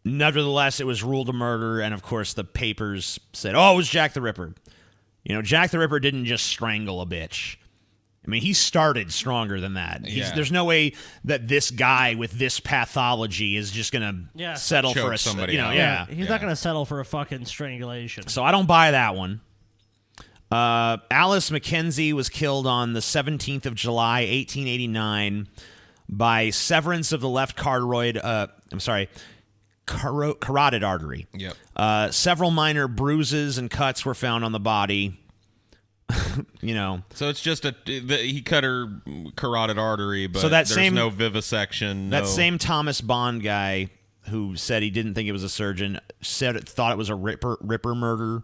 Nevertheless, it was ruled a murder, and of course the papers said, "Oh, it was Jack the Ripper." You know, Jack the Ripper didn't just strangle a bitch. I mean, he started stronger than that. There's no way that this guy with this pathology is just gonna settle choke for somebody. He's not gonna settle for a fucking strangulation. So I don't buy that one. Alice Mackenzie was killed on the 17th of July, 1889, by severance of the left carotid artery. Yep. Several minor bruises and cuts were found on the body. You know, so it's just he cut her carotid artery, but so there's no vivisection. That same Thomas Bond guy who said he didn't think it was a surgeon thought it was a Ripper murder.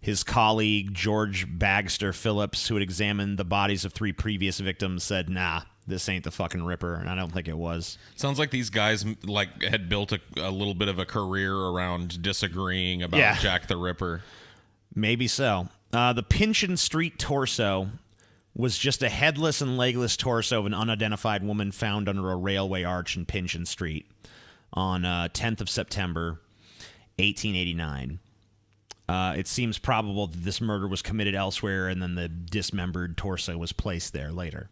His colleague George Bagster Phillips, who had examined the bodies of 3 previous victims, said, "Nah, this ain't the fucking Ripper," and I don't think it was. Sounds like these guys had built a little bit of a career around disagreeing about Jack the Ripper. Maybe so. The Pinchin Street torso was just a headless and legless torso of an unidentified woman found under a railway arch in Pinchin Street on 10th of September, 1889. It seems probable that this murder was committed elsewhere, and then the dismembered torso was placed there later.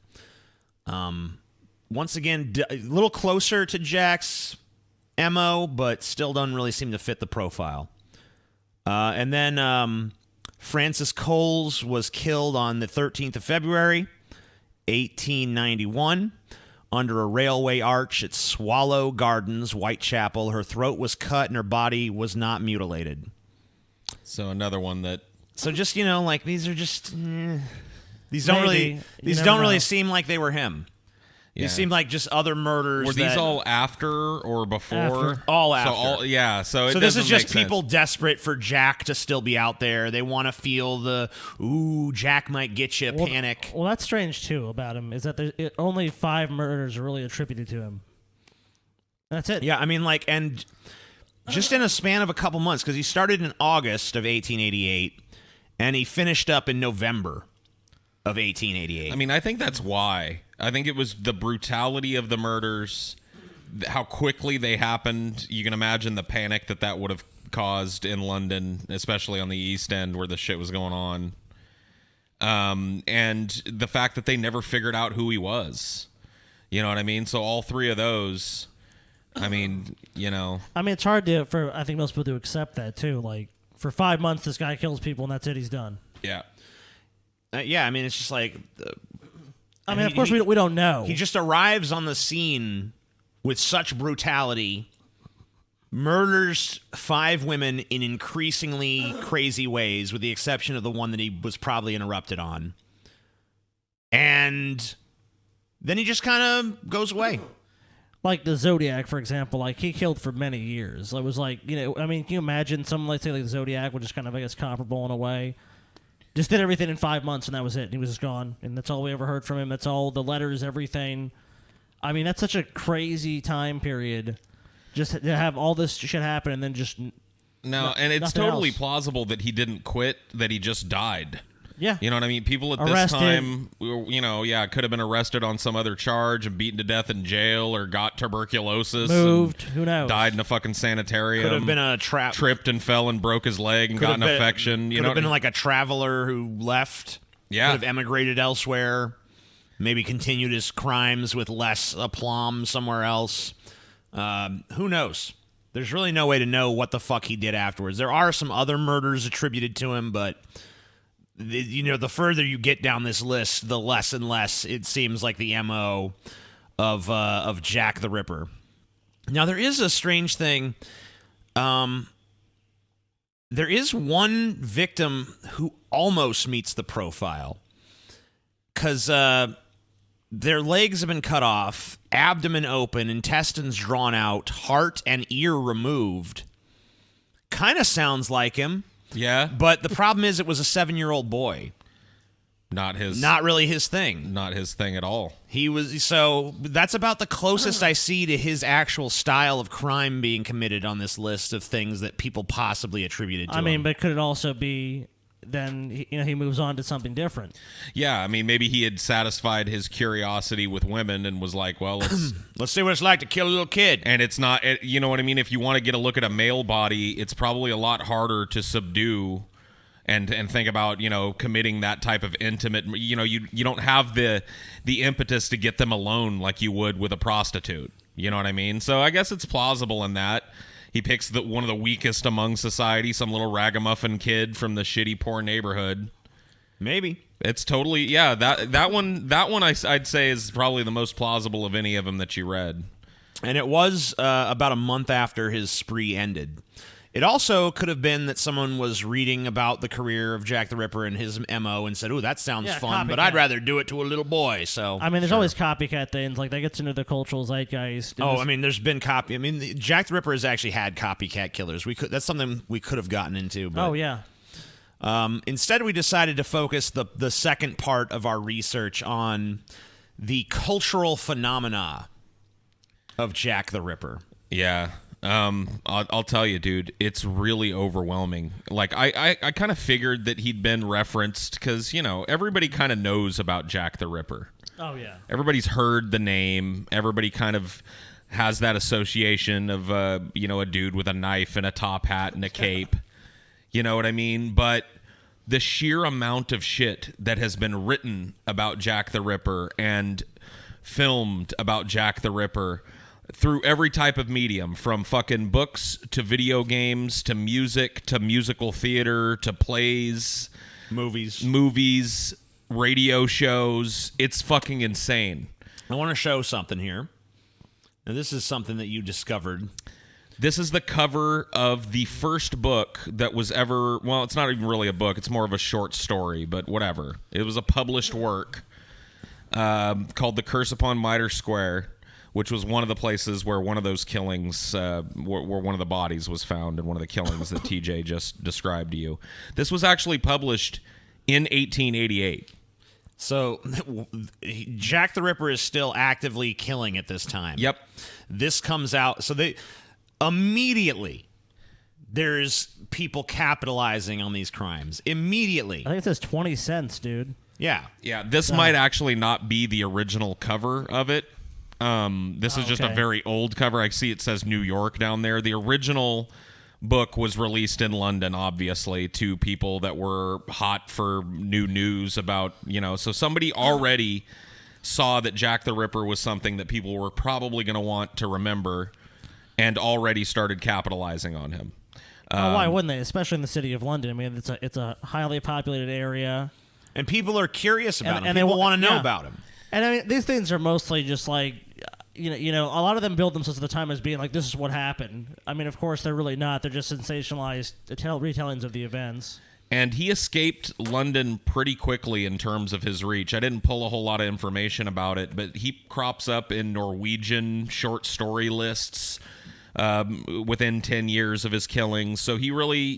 Once again, a little closer to Jack's MO, but still doesn't really seem to fit the profile. And then Francis Coles was killed on the 13th of February, 1891, under a railway arch at Swallow Gardens, Whitechapel. Her throat was cut and her body was not mutilated. So another one that. So just, you know, like these are just these don't really seem like they were him. Yeah. These seem like just other murders. Were these all after or before? After. All after. So this is just people desperate for Jack to still be out there. They want to feel the Jack might get you panic. Well, that's strange too about him, is that only 5 murders are really attributed to him. That's it. Yeah, I mean, like, and just in a span of a couple months, because he started in August of 1888 and he finished up in November of 1888. I mean, I think that's why. I think it was the brutality of the murders, how quickly they happened. You can imagine the panic that would have caused in London, especially on the East End where the shit was going on. And the fact that they never figured out who he was. You know what I mean? So all 3 of those, I mean, you know. I mean, it's hard for I think most people to accept that too. Like, for 5 months, this guy kills people and that's it, he's done. Yeah. Yeah, I mean, it's just like... I mean, of course, we don't know. He just arrives on the scene with such brutality, murders 5 women in increasingly crazy ways, with the exception of the one that he was probably interrupted on. And then he just kind of goes away. Like the Zodiac, for example, like he killed for many years. It was like, you know, I mean, can you imagine someone, let's say, like the Zodiac, which is kind of, I guess, comparable in a way? Just did everything in 5 months, and that was it. He was just gone, and that's all we ever heard from him. That's all the letters, everything. I mean, that's such a crazy time period, just to have all this shit happen, and then just and it's totally plausible that he didn't quit; that he just died. Yeah, you know what I mean. People at this time, you know, could have been arrested on some other charge and beaten to death in jail, or got tuberculosis, moved. Who knows? Died in a fucking sanitarium. Could have been a trap. Tripped and fell and broke his leg and got an infection. Could have been like a traveler who left. Yeah, could have emigrated elsewhere. Maybe continued his crimes with less aplomb somewhere else. Who knows? There's really no way to know what the fuck he did afterwards. There are some other murders attributed to him, but the further you get down this list, the less and less it seems like the MO of Jack the Ripper. Now, there is a strange thing. There is one victim who almost meets the profile, because their legs have been cut off, abdomen open, intestines drawn out, heart and ear removed. Kind of sounds like him. Yeah. But the problem is it was a 7-year-old boy. Not really his thing. Not his thing at all. So that's about the closest I see to his actual style of crime being committed on this list of things that people possibly attributed to him. I mean, but could it also be then he moves on to something different. Yeah, I mean, maybe he had satisfied his curiosity with women and was like, well, Let's see what it's like to kill a little kid. and it's not, you know what I mean? If you want to get a look at a male body, it's probably a lot harder to subdue and think about, committing that type of intimate, you don't have the impetus to get them alone like you would with a prostitute. You know what I mean? So I guess it's plausible in that. He picks one of the weakest among society, some little ragamuffin kid from the shitty poor neighborhood. Maybe. It's totally, yeah, that one I'd say is probably the most plausible of any of them that you read. And it was about a month after his spree ended. It also could have been that someone was reading about the career of Jack the Ripper and his MO and said, "Ooh, that sounds fun, but I'd rather do it to a little boy." So I mean, there's always copycat things like that gets into the cultural zeitgeist. I mean, there's been Jack the Ripper has actually had copycat killers. That's something we could have gotten into. But, oh yeah. Instead, we decided to focus the second part of our research on the cultural phenomena of Jack the Ripper. Yeah. I'll tell you, dude, it's really overwhelming. Like, I kind of figured that he'd been referenced because, everybody kind of knows about Jack the Ripper. Oh, yeah. Everybody's heard the name. Everybody kind of has that association of, a dude with a knife and a top hat and a cape. You know what I mean? But the sheer amount of shit that has been written about Jack the Ripper and filmed about Jack the Ripper through every type of medium, from fucking books to video games to music to musical theater to plays, movies, radio shows. It's fucking insane. I want to show something here. Now, this is something that you discovered. This is the cover of the first book that was ever, well, it's not even really a book. It's more of a short story, but whatever. It was a published work called The Curse Upon Mitre Square, which was one of the places where one of those killings, where one of the bodies was found in one of the killings that TJ just described to you. This was actually published in 1888. So Jack the Ripper is still actively killing at this time. Yep. This comes out. So immediately there's people capitalizing on these crimes. Immediately. I think it says 20 cents, dude. Yeah. Yeah, this might actually not be the original cover of it. This is just a very old cover. I see it says New York down there. The original book was released in London, obviously, to people that were hot for new news about, so somebody already saw that Jack the Ripper was something that people were probably going to want to remember and already started capitalizing on him. Why wouldn't they? Especially in the city of London. I mean, it's a highly populated area. And people are curious about him. And people they want to know about him. And I mean, these things are mostly just like, a lot of them build themselves at the time as being like, this is what happened. I mean, of course, they're really not. They're just sensationalized retellings of the events. And he escaped London pretty quickly in terms of his reach. I didn't pull a whole lot of information about it, but he crops up in Norwegian short story lists within 10 years of his killings. So he really,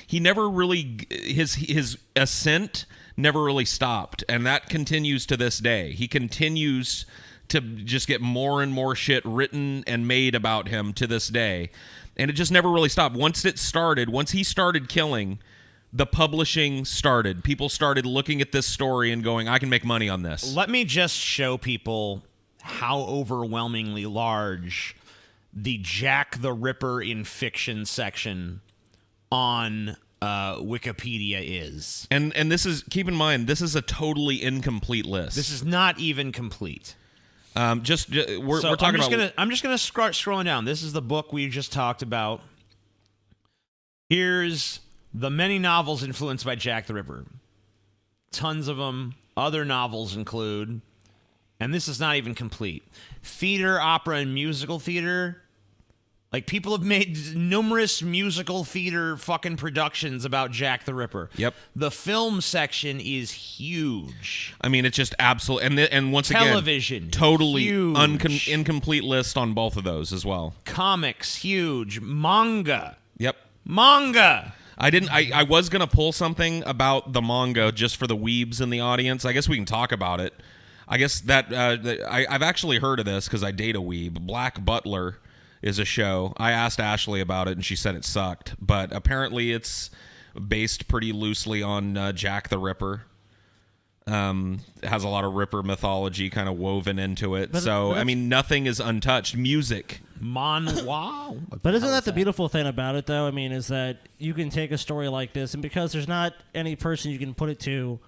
he never really, his ascent never really stopped. And that continues to this day. He continues to just get more and more shit written and made about him to this day. And it just never really stopped. Once he started killing, the publishing started. People started looking at this story and going, I can make money on this. Let me just show people how overwhelmingly large the Jack the Ripper in fiction section on Wikipedia is. And this is, keep in mind, this is a totally incomplete list. This is not even complete. We're talking about. I'm just gonna start scrolling down. This is the book we just talked about. Here's the many novels influenced by Jack the Ripper. Tons of them. Other novels include, and this is not even complete, theater, opera, and musical theater. Like, people have made numerous musical theater fucking productions about Jack the Ripper. Yep. The film section is huge. I mean, it's just absolute. And once Television, again, totally huge. incomplete list on both of those as well. Comics, huge. Manga. Yep. Manga. I was going to pull something about the manga just for the weebs in the audience. I guess we can talk about it. I guess that I've actually heard of this because I date a weeb. Black Butler is a show. I asked Ashley about it, and she said it sucked. But apparently it's based pretty loosely on Jack the Ripper. Has a lot of Ripper mythology kind of woven into it. I mean, nothing is untouched. Music. Wow. But isn't that the beautiful thing about it, though? I mean, is that you can take a story like this, and because there's not any person you can put it to,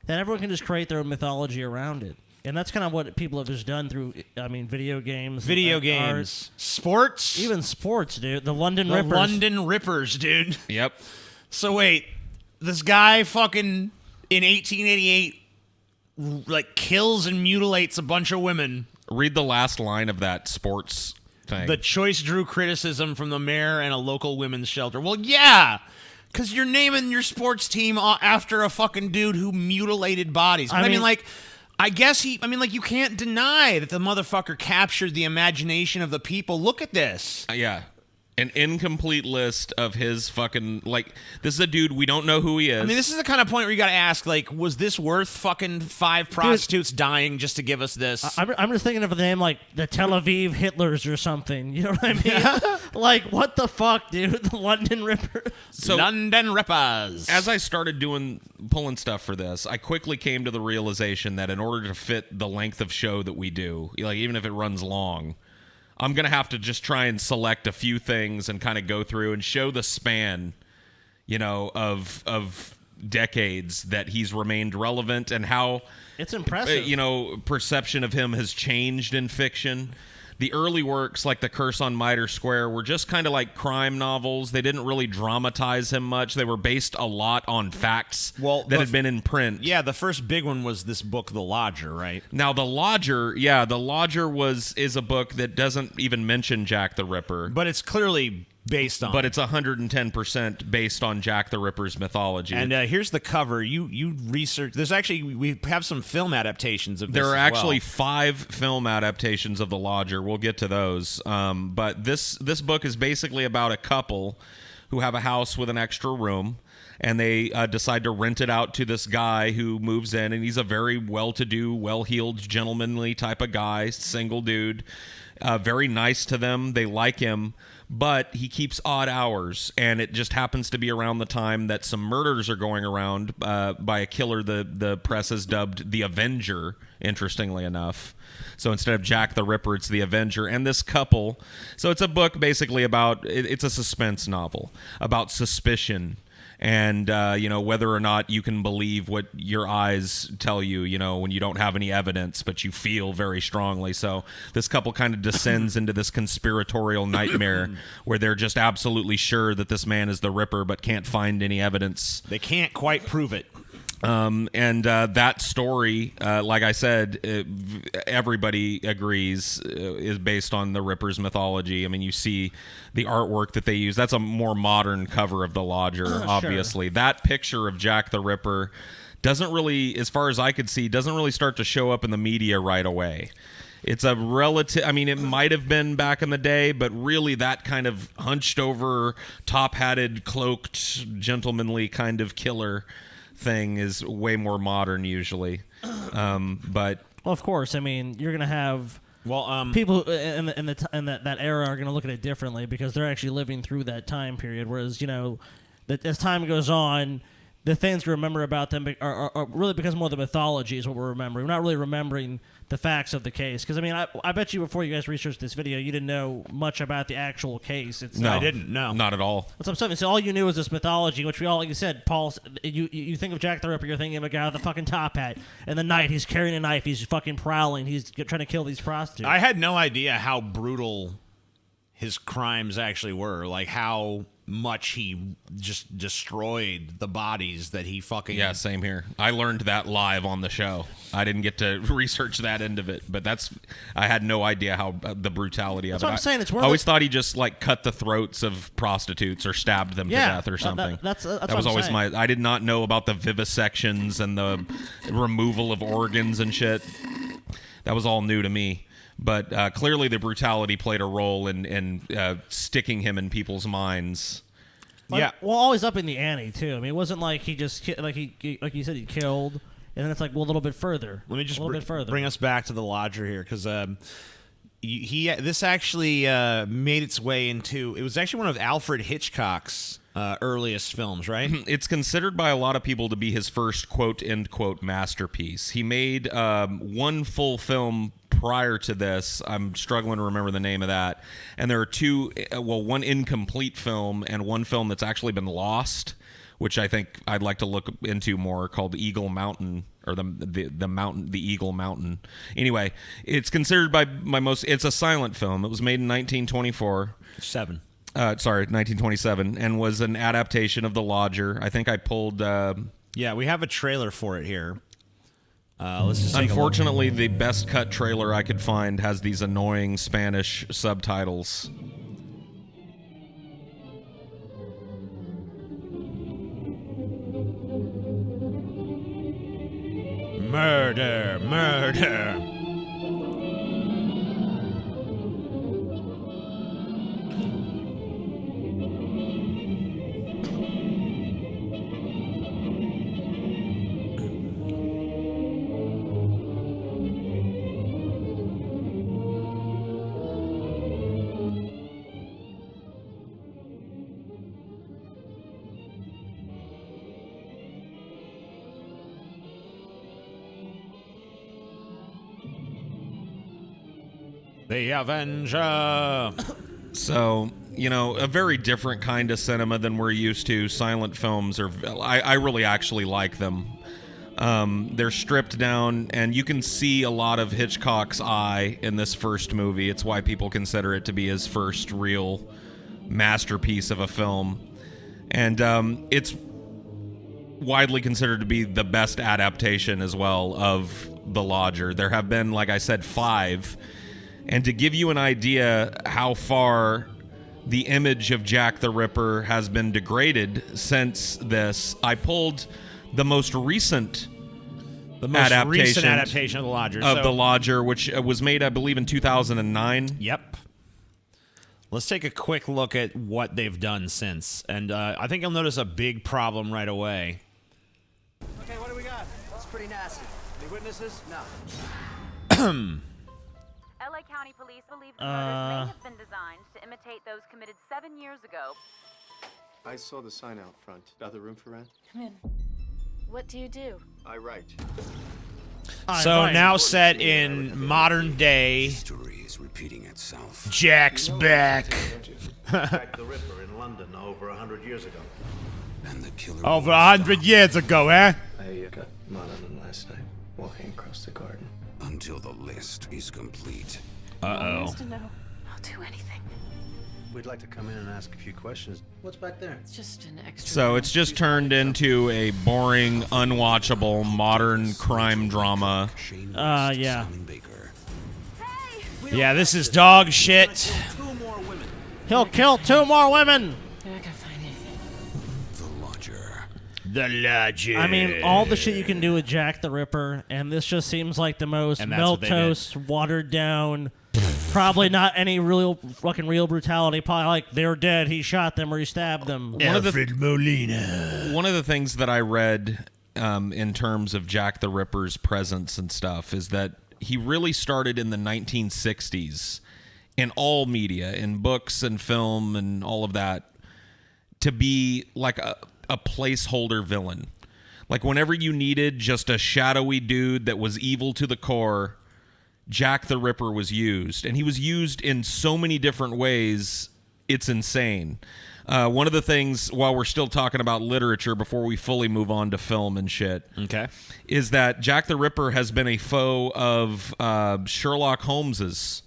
then everyone can just create their own mythology around it. And that's kind of what people have just done through, I mean, video games. Art, sports. Even sports, dude. The London Rippers, dude. Yep. So wait, this guy fucking in 1888 like kills and mutilates a bunch of women. Read the last line of that sports thing. The choice drew criticism from the mayor and a local women's shelter. Well, yeah, because you're naming your sports team after a fucking dude who mutilated bodies. But I mean, like, I guess you can't deny that the motherfucker captured the imagination of the people. Look at this. Yeah. An incomplete list of his fucking, like, this is a dude, we don't know who he is. I mean, this is the kind of point where you got to ask, like, was this worth fucking 5 prostitutes dying just to give us this? I'm just thinking of the name, like, the Tel Aviv Hitlers or something. You know what I mean? Yeah. Like, what the fuck, dude? The London Rippers. So, London Rippers. As I started pulling stuff for this, I quickly came to the realization that in order to fit the length of show that we do, like, even if it runs long, I'm going to have to just try and select a few things and kind of go through and show the span, of decades that he's remained relevant and how it's impressive. Perception of him has changed in fiction. The early works, like The Curse on Mitre Square, were just kind of like crime novels. They didn't really dramatize him much. They were based a lot on facts that had been in print. Yeah, the first big one was this book, The Lodger, right? Now, The Lodger is a book that doesn't even mention Jack the Ripper. But it's clearly based on. But it's 110% based on Jack the Ripper's mythology. And here's the cover. You research. There's actually, we have some film adaptations of this. There are as actually well. 5 film adaptations of The Lodger. We'll get to those. But this book is basically about a couple who have a house with an extra room, and they decide to rent it out to this guy who moves in, and he's a very well-to-do, well-heeled, gentlemanly type of guy, single dude, very nice to them. They like him. But he keeps odd hours, and it just happens to be around the time that some murders are going around by a killer the press has dubbed the Avenger, interestingly enough. So instead of Jack the Ripper, it's the Avenger. And this couple, so it's a book basically about, it's a suspense novel about suspicion and, whether or not you can believe what your eyes tell you, when you don't have any evidence, but you feel very strongly. So this couple kind of descends into this conspiratorial nightmare where they're just absolutely sure that this man is the Ripper, but can't find any evidence. They can't quite prove it. That story, like I said, everybody agrees is based on the Ripper's mythology. I mean, you see the artwork that they use. That's a more modern cover of The Lodger, obviously. Sure. That picture of Jack the Ripper doesn't really, as far as I could see, doesn't really start to show up in the media right away. It's a relative, I mean, it might have been back in the day, but really that kind of hunched over, top-hatted, cloaked, gentlemanly kind of killer thing is way more modern usually. But well, of course, I mean, you're gonna have people in that era are gonna look at it differently because they're actually living through that time period. Whereas that as time goes on, the things we remember about them are really because more of the mythology is what we're remembering. We're not really remembering the facts of the case. Because, I mean, I bet you before you guys researched this video, you didn't know much about the actual case. No, I didn't. No, not at all. That's what I'm saying. So all you knew was this mythology, which we all, like you said, Paul, you think of Jack the Ripper, you're thinking of a guy with a fucking top hat. And the night, he's carrying a knife, he's fucking prowling, he's trying to kill these prostitutes. I had no idea how brutal his crimes actually were. Like, how much he just destroyed the bodies that he fucking... Yeah, same here. I learned that live on the show. I didn't get to research that end of it, but I had no idea how the brutality of it. That's what I'm saying. It's I always thought he just like cut the throats of prostitutes or stabbed them to death or something. That's that was always saying. I did not know about the vivisections and the removal of organs and shit. That was all new to me. But clearly the brutality played a role in sticking him in people's minds. Yeah. Well, always up in the ante, too. I mean, it wasn't like he just, like you said, he killed, and then it's like, well, a little bit further. Let me just bit further. bring us back to The Lodger here, because This actually made its way into. It was actually one of Alfred Hitchcock's earliest films, right? It's considered by a lot of people to be his first quote end quote masterpiece. He made one full film prior to this. I'm struggling to remember the name of that. And there are two, one incomplete film and one film that's actually been lost, which I think I'd like to look into more, called Eagle Mountain, or the mountain, the Eagle Mountain. Anyway, it's considered by it's a silent film. It was made in 1924. 1927, and was an adaptation of The Lodger. I think I pulled. Yeah, we have a trailer for it here. Let's just unfortunately, the best cut trailer I could find has these annoying Spanish subtitles. Murder, murder. The Avenger. So, a very different kind of cinema than we're used to. Silent films are, I really actually like them. They're stripped down, and you can see a lot of Hitchcock's eye in this first movie. It's why people consider it to be his first real masterpiece of a film. And it's widely considered to be the best adaptation as well of The Lodger. There have been, like I said, 5. And to give you an idea how far the image of Jack the Ripper has been degraded since this, I pulled the most recent adaptation of The Lodger. The Lodger, which was made, I believe, in 2009. Yep. Let's take a quick look at what they've done since. And I think you'll notice a big problem right away. Okay, what do we got? That's pretty nasty. Any witnesses? No. LA County Police believe the murders may have been designed to imitate those committed 7 years ago. I saw the sign out front. Other room for rent? Come in. What do you do? I write. So now set in modern day, History is repeating itself. Jack's back. Jack the Ripper in London over 100 years ago. And the killer Over 100 years ago, eh? I got mud on him last night, walking across the garden. until the list is complete. Wants to know. I'll do anything. We'd like to come in and ask a few questions. What's back there? It's just an extra. So it's just turned into a boring, unwatchable modern crime drama. Yeah. Yeah, this is dog shit. He'll kill 2 more women. You're not gonna find anything. The Lodger. I mean, all the shit you can do with Jack the Ripper, and this just seems like the most And that's what they did. milquetoast, watered down. Probably not any real brutality. Probably like they're dead. He shot them or he stabbed them. Alfred Molina. One of the things that I read in terms of Jack the Ripper's presence and stuff is that he really started in the 1960s in all media, in books and film and all of that, to be like a placeholder villain. Like whenever you needed just a shadowy dude that was evil to the core, Jack the Ripper was used. And he was used in so many different ways, it's insane. One of the things, while we're still talking about literature before we fully move on to film and shit, Okay. is that Jack the Ripper has been a foe of Sherlock Holmes's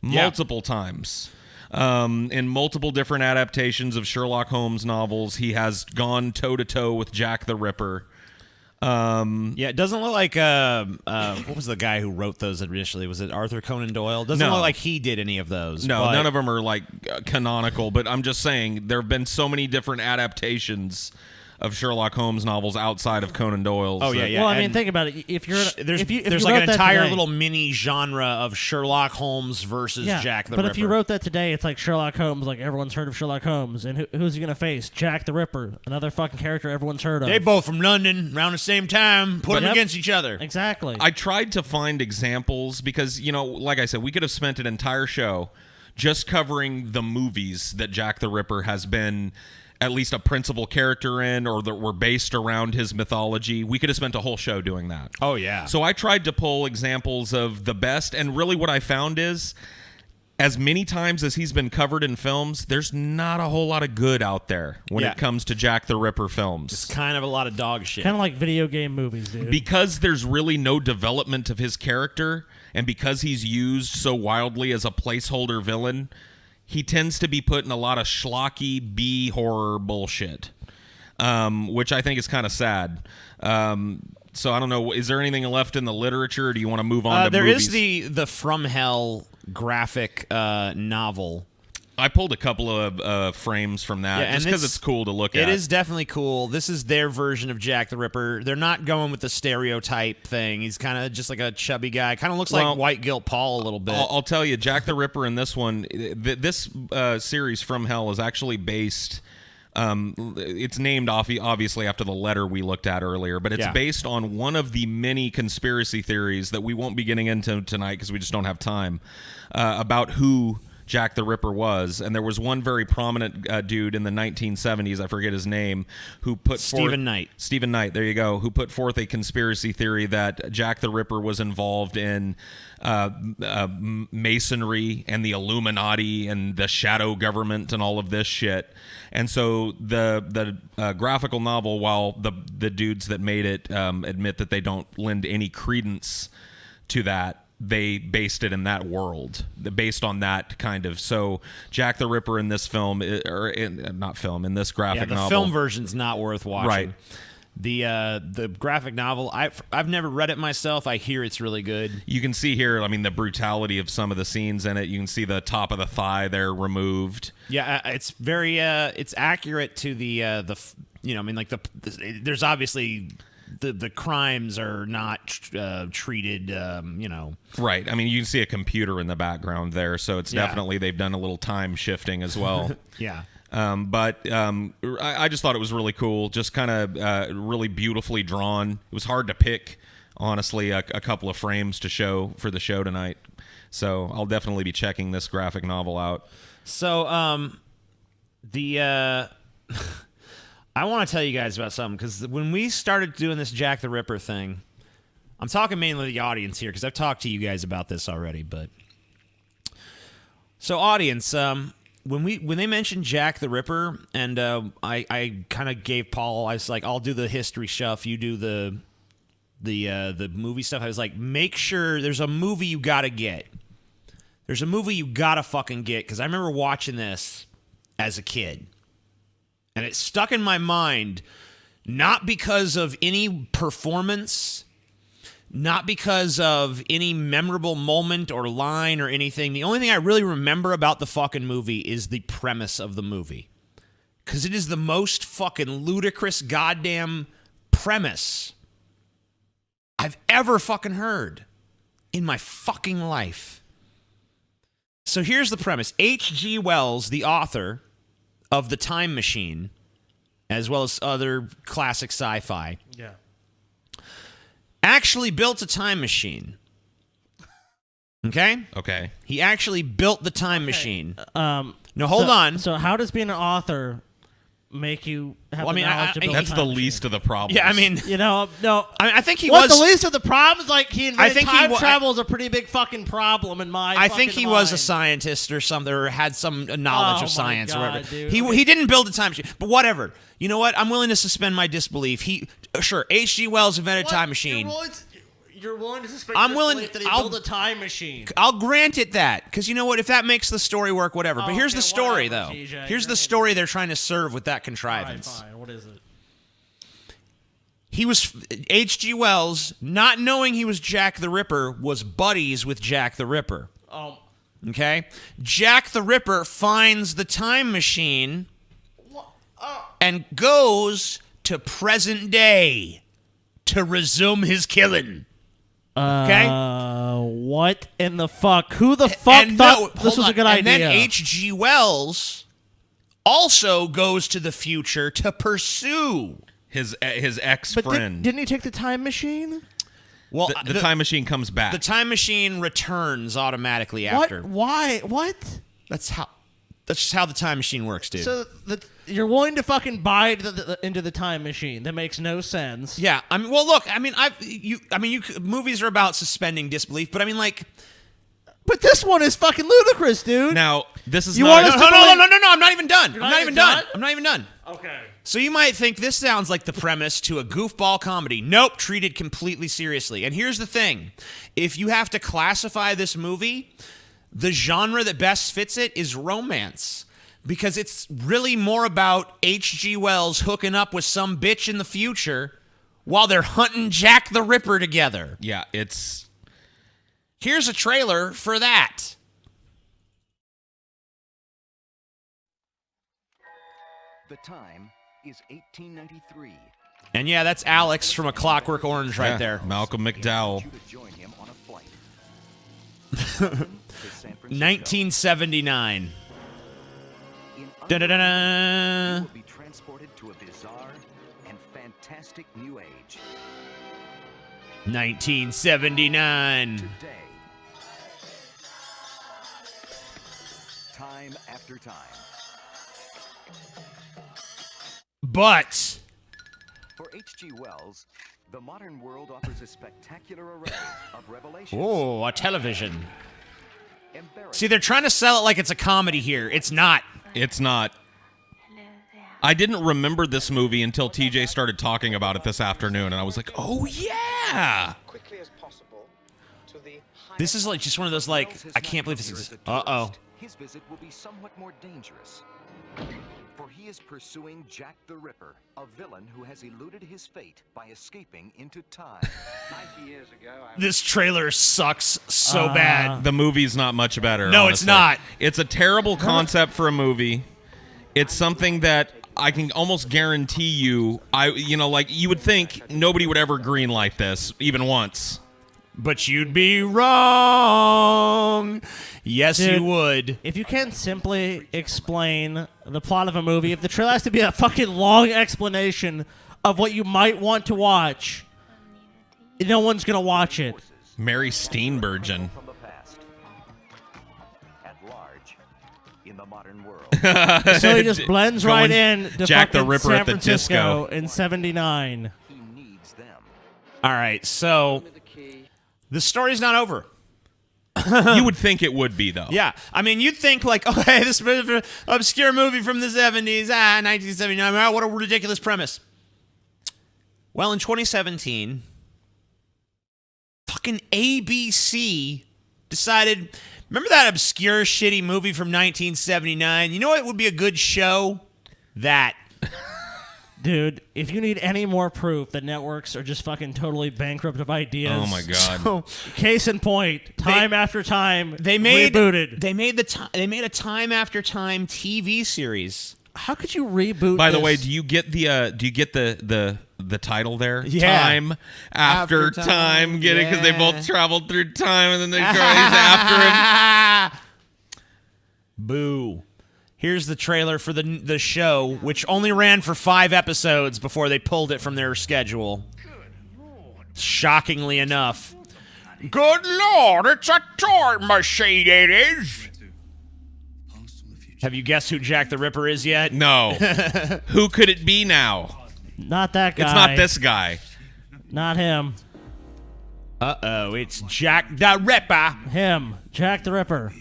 multiple times. In multiple different adaptations of Sherlock Holmes novels, he has gone toe-to-toe with Jack the Ripper. Yeah, it doesn't look like what was the guy who wrote those initially? Was it Arthur Conan Doyle? Doesn't No. look like he did any of those. No, but none of them are like canonical, but I'm just saying there have been so many different adaptations of Sherlock Holmes novels outside of Conan Doyle's. Oh, yeah. Well, I mean, and think about it. If you're there's if you like wrote an that entire today- little mini genre of Sherlock Holmes versus Jack the but Ripper. if you wrote that today, it's like Sherlock Holmes. Like everyone's heard of Sherlock Holmes, and who's he gonna face? Jack the Ripper, another fucking character everyone's heard of. They both from London, around the same time, put them Yep. against each other. Exactly. I tried to find examples because, like I said, we could have spent an entire show just covering the movies that Jack the Ripper has been at least a principal character in, or that were based around his mythology. We could have spent a whole show doing that. Oh, yeah. So I tried to pull examples of the best, and really what I found is, as many times as he's been covered in films, there's not a whole lot of good out there when Yeah. it comes to Jack the Ripper films. It's kind of a lot of dog shit. kind of like video game movies, dude. Because there's really no development of his character, and because he's used so wildly as a placeholder villain, he tends to be put in a lot of schlocky B horror bullshit, which I think is kind of sad. So I don't know. Is there anything left in the literature? Or do you want to move on to there movies? is the From Hell graphic novel. I pulled a couple of frames from that Yeah, just and because it's cool to look at. It is definitely cool. This is their version of Jack the Ripper. They're not going with the stereotype thing. He's kind of just like a chubby guy. Kind of looks like White Guilt Paul a little bit. I'll tell you, Jack the Ripper in this one, this series From Hell is actually based. It's named obviously after the letter we looked at earlier, but it's based on one of the many conspiracy theories that we won't be getting into tonight because we just don't have time, about who Jack the Ripper was. And there was one very prominent dude in the 1970s, I forget his name, who put Stephen Knight. Stephen Knight, there you go, who put forth a conspiracy theory that Jack the Ripper was involved in Masonry and the Illuminati and the shadow government and all of this shit. And so the graphical novel, while the dudes that made it admit that they don't lend any credence to that, they based it in that world, based on that kind of. So Jack the Ripper in this film, in this graphic the novel. film version's not worth watching. Right. The graphic novel, I've never read it myself. I hear it's really good. You can see here, I mean, the brutality of some of the scenes in it. You can see the top of the thigh there removed. Yeah, it's very it's accurate to there's obviously the crimes are not treated Right. I mean, you can see a computer in the background there, so it's definitely they've done a little time shifting as well. Yeah. But I just thought it was really cool, just kind of really beautifully drawn. It was hard to pick, honestly, a couple of frames to show for the show tonight. So I'll definitely be checking this graphic novel out. So I want to tell you guys about something, because when we started doing this Jack the Ripper thing, I'm talking mainly to the audience here because I've talked to you guys about this already. But so audience, when they mentioned Jack the Ripper, and I kind of gave Paul, I was like, I'll do the history stuff, you do the movie stuff. I was like, make sure there's a movie you gotta get. There's a movie you gotta fucking get, because I remember watching this as a kid, and it stuck in my mind, not because of any performance, not because of any memorable moment or line or anything. The only thing I really remember about the fucking movie is the premise of the movie. Because it is the most fucking ludicrous goddamn premise I've ever fucking heard in my fucking life. So here's the premise. H.G. Wells, the author of The Time Machine, as well as other classic sci-fi, actually built a time machine. Okay? Okay. He actually built the time machine. No, hold on. So how does being an author make you have Well, I the mean, knowledge to build That's a the time least of the problems. Yeah, I mean, machine? No. I think he What was. the least of the problems? Like he invented think he time wa- travel is a pretty big fucking problem in my. I think fucking he was a mind. scientist or something, or had some knowledge Oh of science my or God, whatever. dude. He didn't build a time machine, but whatever. You know what? I'm willing to suspend my disbelief. Sure, H.G. Wells invented a time machine. You're willing to suspend I'm your willing- belief that he I'll- built a time machine. I'll grant it that, because you know what? If that makes the story work, whatever. But here's Okay, the story, whatever, though. TJ, Here's the you're story they're trying to serve with that All right, contrivance. fine. What is it? He was H.G. Wells, not knowing he was Jack the Ripper, was buddies with Jack the Ripper. Oh, Okay? Jack the Ripper finds the time machine and goes to present day to resume his killing. Okay? What in the fuck? Who the fuck thought this was a good idea? And then H.G. Wells also goes to the future to pursue his ex-friend. Didn't he take the time machine? Well, the time machine comes back. The time machine returns automatically after. What? Why? What? That's just how the time machine works, dude. So you're willing to fucking buy into the time machine? That makes no sense. Yeah, I mean, well, look, I mean, movies are about suspending disbelief, but I mean, like, but this one is fucking ludicrous, dude. Now, this is no, I'm not even done. I'm not even done. Okay. So you might think this sounds like the premise to a goofball comedy. Nope, treated completely seriously. And here's the thing. If you have to classify this movie, the genre that best fits it is romance. Because it's really more about H.G. Wells hooking up with some bitch in the future while they're hunting Jack the Ripper together. Yeah, it's... Here's a trailer for that. The time is 1893. And yeah, that's Alex from A Clockwork Orange right there. Malcolm McDowell. 1979. Da-da-da-da. You will be transported to a bizarre and fantastic new age. 1979. Today, time after time. But for H.G. Wells, the modern world offers a spectacular array of revelations. oh, a television. See, they're trying to sell it like it's a comedy here. It's not. It's not. I didn't remember this movie until TJ started talking about it this afternoon, and I was like, oh, yeah. This is like just one of those, like, I can't believe this is... Uh-oh. His visit will be somewhat more dangerous. For he is pursuing Jack the Ripper, a villain who has eluded his fate by escaping into time. 90 years ago, This trailer sucks so bad. The movie's not much better. No, honestly. it's not. It's a terrible concept for a movie. It's something that I can almost guarantee you, like you would think nobody would ever greenlight this even once. But you'd be wrong. Yes, Dude, you would. If you can't simply explain the plot of a movie, if the trailer has to be a fucking long explanation of what you might want to watch, no one's gonna watch it. Mary Steenburgen. from the past. At large, in the modern world. So he just blends right in to Jack the fucking Ripper San at the Francisco disco. in 79. He needs them. All right, so the story's not over. You would think it would be, though. Yeah, I mean, you'd think like, oh, hey, this obscure movie from the 70s, 1979, what a ridiculous premise. Well, in 2017, fucking ABC decided, remember that obscure, shitty movie from 1979? You know what would be a good show? That. Dude, if you need any more proof that networks are just fucking totally bankrupt of ideas. Oh my god. So, case in point, time after time rebooted. They made a time after time TV series. How could you reboot By the this? way, do you get the title there? Yeah. Time after time. Get it? Because they both traveled through time, and then they're after him. Boo. Here's the trailer for the show, which only ran for 5 episodes before they pulled it from their schedule. Shockingly enough. Good Lord, it's a toy machine, it is. Have you guessed who Jack the Ripper is yet? No. Who could it be now? Not that guy. It's not this guy. Not him. Uh-oh, it's Jack the Ripper. Him. Jack the Ripper.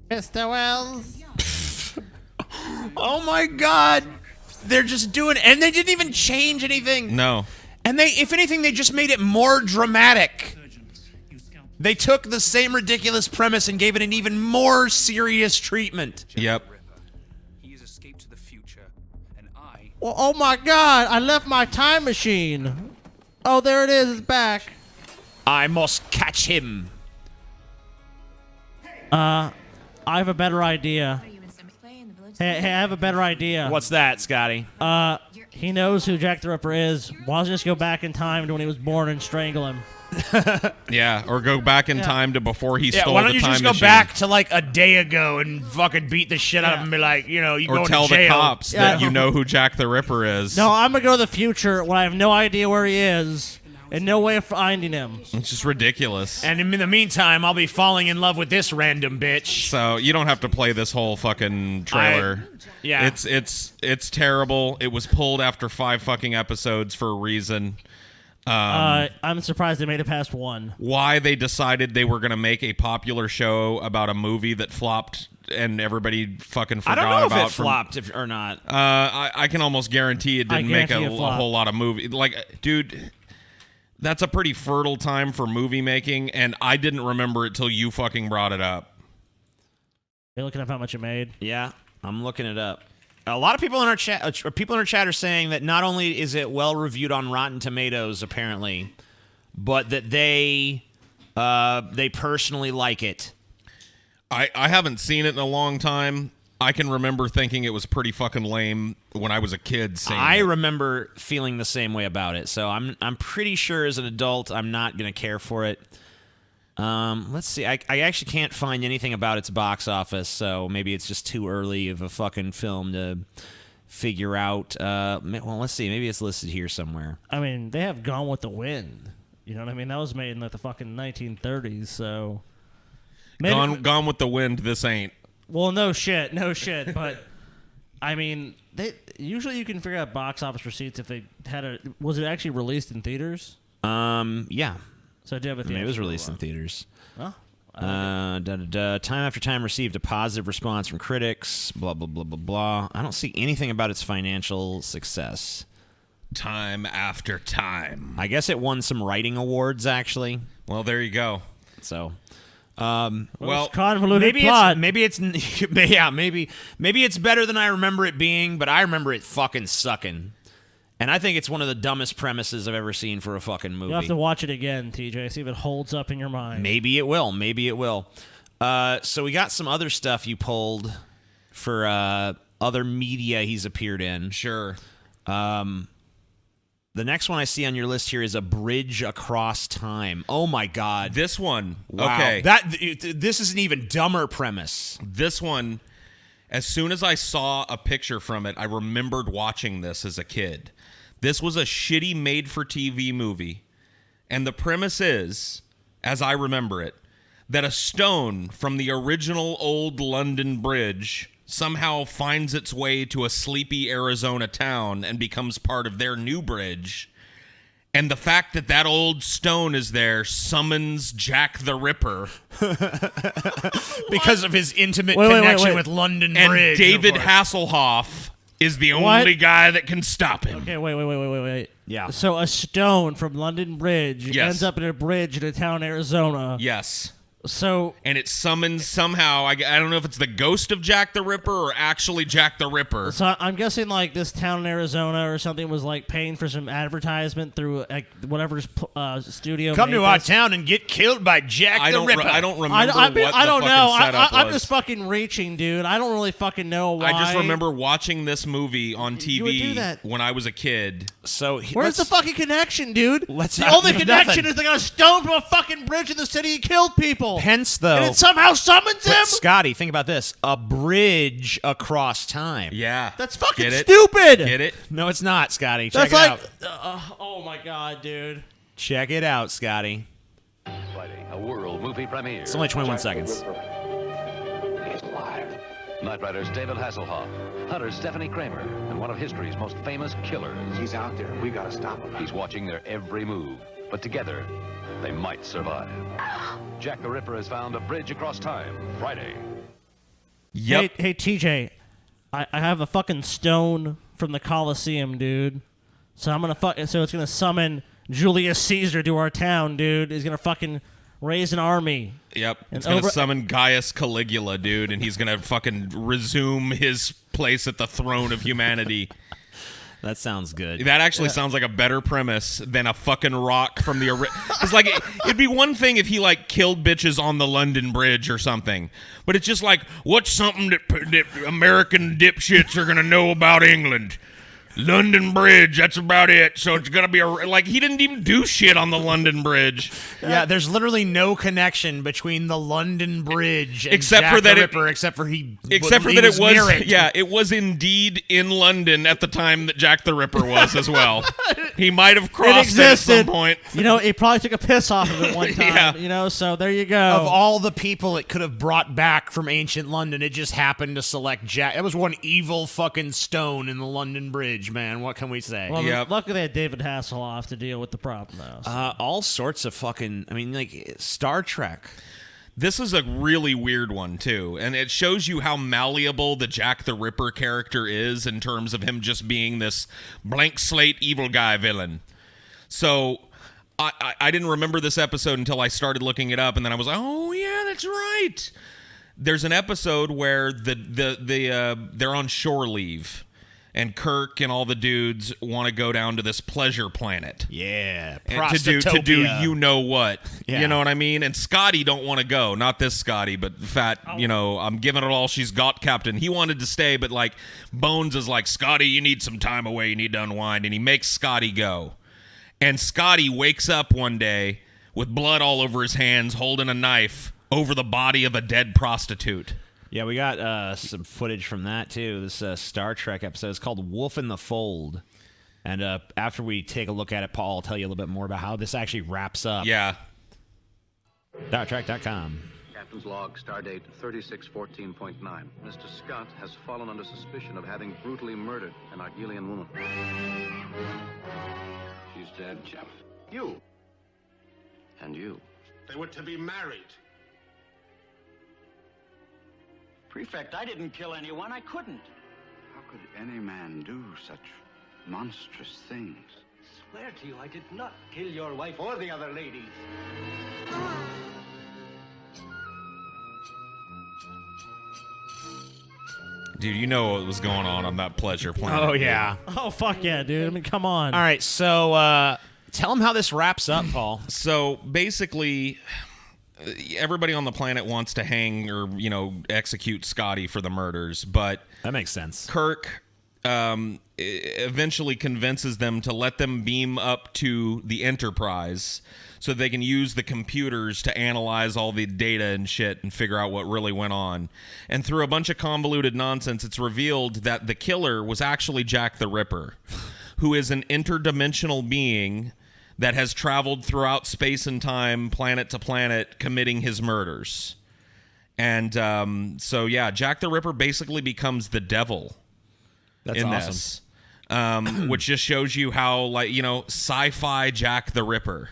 Mr. Wells. Oh my god. They're just doing it. And they didn't even change anything. No. And they, if anything, they just made it more dramatic. They took the same ridiculous premise and gave it an even more serious treatment. Yep. He has escaped to the future, and I... Well, oh my god, I left my time machine. Oh, there it is, it's back. I must catch him. I have a better idea. Hey, I have a better idea. What's that, Scotty? He knows who Jack the Ripper is. Why doesn't he just go back in time to when he was born and strangle him? Yeah, or go back in time to before he stole the time machine. Why don't you just go back to like a day ago and fucking beat the shit out of him and be like, you or go tell to jail. the cops that you know who Jack the Ripper is. No, I'm going to go to the future when I have no idea where he is and no way of finding him. It's just ridiculous. And in the meantime, I'll be falling in love with this random bitch. So you don't have to play this whole fucking trailer. Yeah. It's terrible. It was pulled after 5 fucking episodes for a reason. I'm surprised they made it past 1. Why they decided they were going to make a popular show about a movie that flopped and everybody fucking forgot about. I don't know if it flopped or not. I can almost guarantee it didn't make a whole lot of movie. Like, dude, that's a pretty fertile time for movie making, and I didn't remember it till you fucking brought it up. You're looking up how much it made? Yeah, I'm looking it up. A lot of people in our chat, are saying that not only is it well reviewed on Rotten Tomatoes, apparently, but that they personally like it. I haven't seen it in a long time. I can remember thinking it was pretty fucking lame when I was a kid. I remember feeling the same way about it, so I'm pretty sure as an adult I'm not gonna care for it. Let's see. I actually can't find anything about its box office, so maybe it's just too early of a fucking film to figure out. Well, let's see. Maybe it's listed here somewhere. I mean, they have Gone with the Wind. You know what I mean? That was made in like the fucking 1930s, so... Gone with the Wind, this ain't. Well, no shit, but... I mean, usually you can figure out box office receipts if they had a... Was it actually released in theaters? Yeah. So it did have a theater. It was released in theaters. Oh. Time after time received a positive response from critics. Blah blah blah blah blah. I don't see anything about its financial success. Time after time. I guess it won some writing awards, actually. Well, there you go. So, well, convoluted plot. Maybe it's better than I remember it being, but I remember it fucking sucking. And I think it's one of the dumbest premises I've ever seen for a fucking movie. You'll have to watch it again, TJ, see if it holds up in your mind. Maybe it will. So we got some other stuff you pulled for other media he's appeared in. Sure. The next one I see on your list here is A Bridge Across Time. Oh, my God. This one. Wow. Okay. This is an even dumber premise. This one, as soon as I saw a picture from it, I remembered watching this as a kid. This was a shitty made-for-TV movie, and the premise is, as I remember it, that a stone from the original old London Bridge somehow finds its way to a sleepy Arizona town and becomes part of their new bridge. And the fact that that old stone is there summons Jack the Ripper. Because of his intimate connection with London Bridge. And David Hasselhoff is the only guy that can stop him. Okay, wait. Yeah. So a stone from London Bridge ends up in a bridge in a town, Arizona. Yes. So... And it summons somehow, I don't know if it's the ghost of Jack the Ripper or actually Jack the Ripper. So I'm guessing like this town in Arizona or something was like paying for some advertisement through like whatever studio. Come to our town and get killed by Jack the Ripper. I don't remember I don't know. setup I'm was. just fucking reaching, dude. I don't really fucking know why. I just remember watching this movie on You would do TV that. when I was a kid. So where's the fucking connection, dude? The not- only there's connection nothing. is they got a stone from a fucking bridge in the city and killed people. Hence, though... And it somehow summons him? But Scotty, think about this. A bridge across time. Yeah. That's fucking Get it? stupid. Get it? No, it's not, Scotty. Check That's it like... out. oh my god, dude. Check it out, Scotty. Friday, a world movie premiere. It's only 21 seconds. He's alive. Night Riders David Hasselhoff, Hunter Stephanie Kramer, and one of history's most famous killers. He's out there. We gotta stop him. He's watching their every move, but together, they might survive. Jack the Ripper has found a bridge across time. Friday. Yep. Hey, TJ, I have a fucking stone from the Colosseum, dude. So I'm gonna so it's gonna summon Julius Caesar to our town, dude. He's gonna fucking raise an army. Yep. It's going to summon Gaius Caligula, dude, and he's going to fucking resume his place at the throne of humanity. That sounds good. That actually sounds like a better premise than a fucking rock from the... It's like, it'd be one thing if he, like, killed bitches on the London Bridge or something. But it's just like, what's something that American dipshits are going to know about England? London Bridge, that's about it. So it's going to be like, he didn't even do shit on the London Bridge. Yeah, there's literally no connection between the London Bridge and except Jack for that the Ripper, except for it was yeah, it was indeed in London at the time that Jack the Ripper was as well. He might have crossed it at some point. You know, he probably took a piss off of it one time. Yeah. You know, so there you go. Of all the people it could have brought back from ancient London, it just happened to select Jack. It was one evil fucking stone in the London Bridge, man. What can we say? Well, luckily they had David Hasselhoff to deal with the problem, though. So. All sorts of fucking, I mean, like, Star Trek. This is a really weird one, too, and it shows you how malleable the Jack the Ripper character is in terms of him just being this blank slate evil guy villain. So I didn't remember this episode until I started looking it up, and then I was like, oh, yeah, that's right. There's an episode where they're on shore leave, and Kirk and all the dudes want to go down to this pleasure planet. Yeah, to do you know what. Yeah. You know what I mean? And Scotty don't want to go. Not this Scotty, but fat, you know, I'm giving it all she's got captain. He wanted to stay, but like Bones is like, Scotty, you need some time away. You need to unwind. And he makes Scotty go. And Scotty wakes up one day with blood all over his hands, holding a knife over the body of a dead prostitute. Yeah, we got some footage from that, too. This Star Trek episode is called Wolf in the Fold. And after we take a look at it, Paul will tell you a little bit more about how this actually wraps up. Yeah. StarTrek.com. Captain's log, stardate 3614.9. Mr. Scott has fallen under suspicion of having brutally murdered an Argelian woman. She's dead, Jeff. You. And you. They were to be married. Prefect, I didn't kill anyone. I couldn't. How could any man do such monstrous things? I swear to you, I did not kill your wife or the other ladies. Dude, you know what was going on that pleasure planet. Oh, yeah. Oh, fuck yeah, dude. I mean, come on. All right, so tell them how this wraps up, Paul. So, basically, everybody on the planet wants to hang or, you know, execute Scotty for the murders, but... That makes sense. Kirk eventually convinces them to let them beam up to the Enterprise so they can use the computers to analyze all the data and shit and figure out what really went on. And through a bunch of convoluted nonsense, it's revealed that the killer was actually Jack the Ripper, who is an interdimensional being that has traveled throughout space and time, planet to planet, committing his murders. And so, yeah, Jack the Ripper basically becomes the devil. That's in awesome. This, which just shows you how, like, you know, sci-fi Jack the Ripper,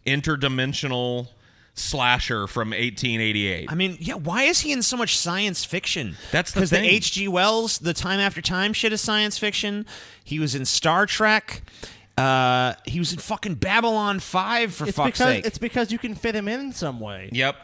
interdimensional slasher from 1888. I mean, yeah, why is he in so much science fiction? That's the thing. Because the H.G. Wells, the Time After Time shit is science fiction. He was in Star Trek. He was in fucking Babylon 5, for fuck's sake. It's because you can fit him in some way. Yep.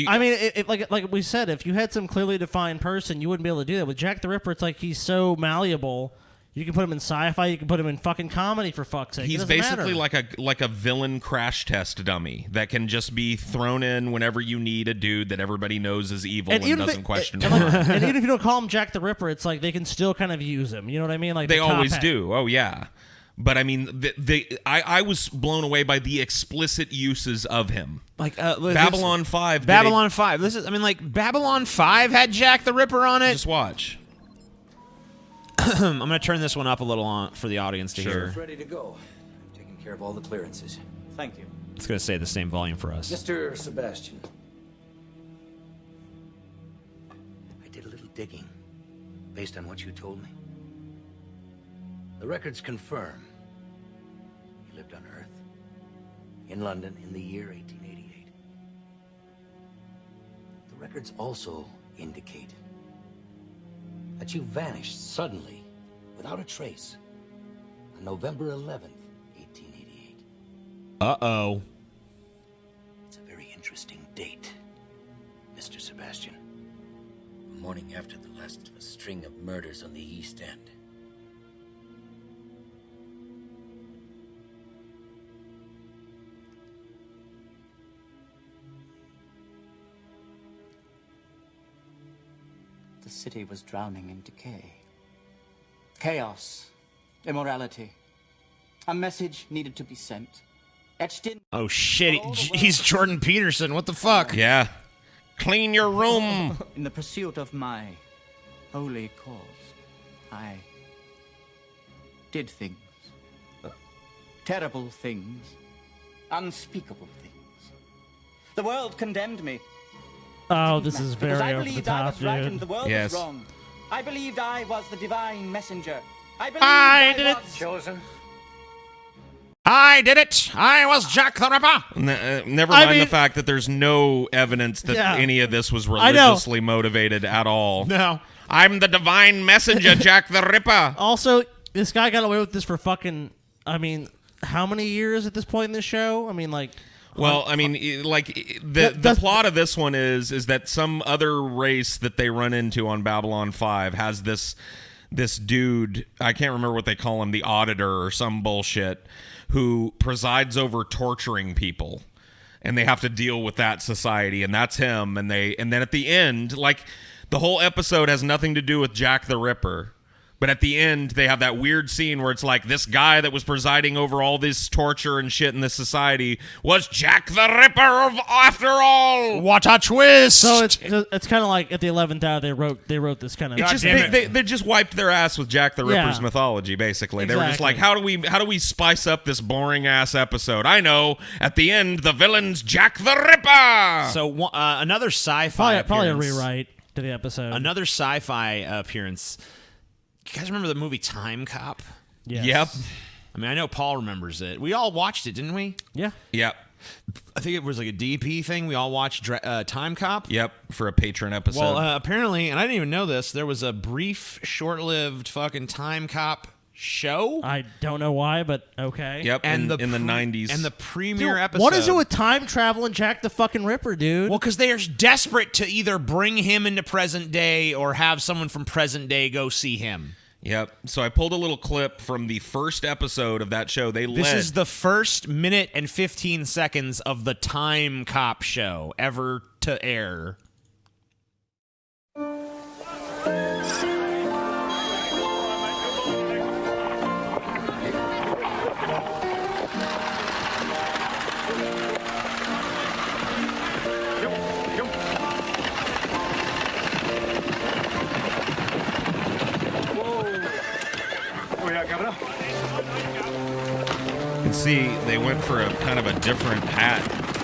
I mean, like we said, if you had some clearly defined person, you wouldn't be able to do that. With Jack the Ripper, it's like he's so malleable. You can put him in sci-fi. You can put him in fucking comedy, for fuck's sake. He's basically like a villain crash test dummy that can just be thrown in whenever you need a dude that everybody knows is evil and doesn't question him. And even if you don't call him Jack the Ripper, it's like they can still kind of use him. You know what I mean? Like they always do. Oh yeah. But I mean, I was blown away by the explicit uses of him. Like Babylon 5. Babylon 5. This is, I mean, like Babylon 5 had Jack the Ripper on it. Just watch. I'm gonna turn this one up a little for the audience to hear. It's ready to go. I've taken care of all the clearances. Thank you. It's gonna stay the same volume for us. Mr. Sebastian. I did a little digging based on what you told me. The records confirm you lived on Earth, in London, in the year 1888. The records also indicate that you vanished suddenly, without a trace, on November 11th, 1888. Uh-oh. It's a very interesting date, Mr. Sebastian. The morning after the last of a string of murders on the East End. The city was drowning in decay. Chaos. Immorality. A message needed to be sent. Etched in... Oh, shit. He's Jordan Peterson. What the fuck? Yeah. Clean your room. In the pursuit of my holy cause, I did things. Terrible things. Unspeakable things. The world condemned me. Oh, this is very I over the believed I top, was right and dude. the world Yes. was wrong. I believed I was the divine messenger. I believed I did it. was chosen. I did it. I was Jack the Ripper. Never mind the fact that there's no evidence that Yeah. any of this was I know. religiously motivated at all. No. I'm the divine messenger, Jack the Ripper. Also, this guy got away with this for fucking, I mean, how many years at this point in the show? I mean, like... Well, I mean, like the plot of this one is that some other race that they run into on Babylon 5 has this dude, I can't remember what they call him, the auditor or some bullshit, who presides over torturing people, and they have to deal with that society, and that's him. And then at the end, like, the whole episode has nothing to do with Jack the Ripper. But at the end, they have that weird scene where it's like this guy that was presiding over all this torture and shit in this society was Jack the Ripper after all. What a twist! So it's kind of like at the 11th hour they wrote this kind of. They just wiped their ass with Jack the Ripper's Yeah. mythology. Basically, they Exactly. were just like, how do we spice up this boring ass episode? I know. At the end, the villain's Jack the Ripper. So another sci-fi probably a appearance. rewrite to the episode. Another sci-fi appearance. You guys remember the movie Timecop? Yes. Yep. I mean, I know Paul remembers it. We all watched it, didn't we? Yeah. Yep. I think it was like a DP thing. We all watched Timecop. Yep. For a patron episode. Well, apparently, and I didn't even know this, there was a brief, short-lived fucking Timecop show. I don't know why, but okay. Yep. And in the 90s. And the premiere Dude, episode. what is it with time travel and Jack the fucking Ripper, dude? Well, because they are desperate to either bring him into present day or have someone from present day go see him. Yep. So I pulled a little clip from the first episode of that show. This is the first minute and 15 seconds of the Timecop show ever to air. You can see they went for a kind of a different hat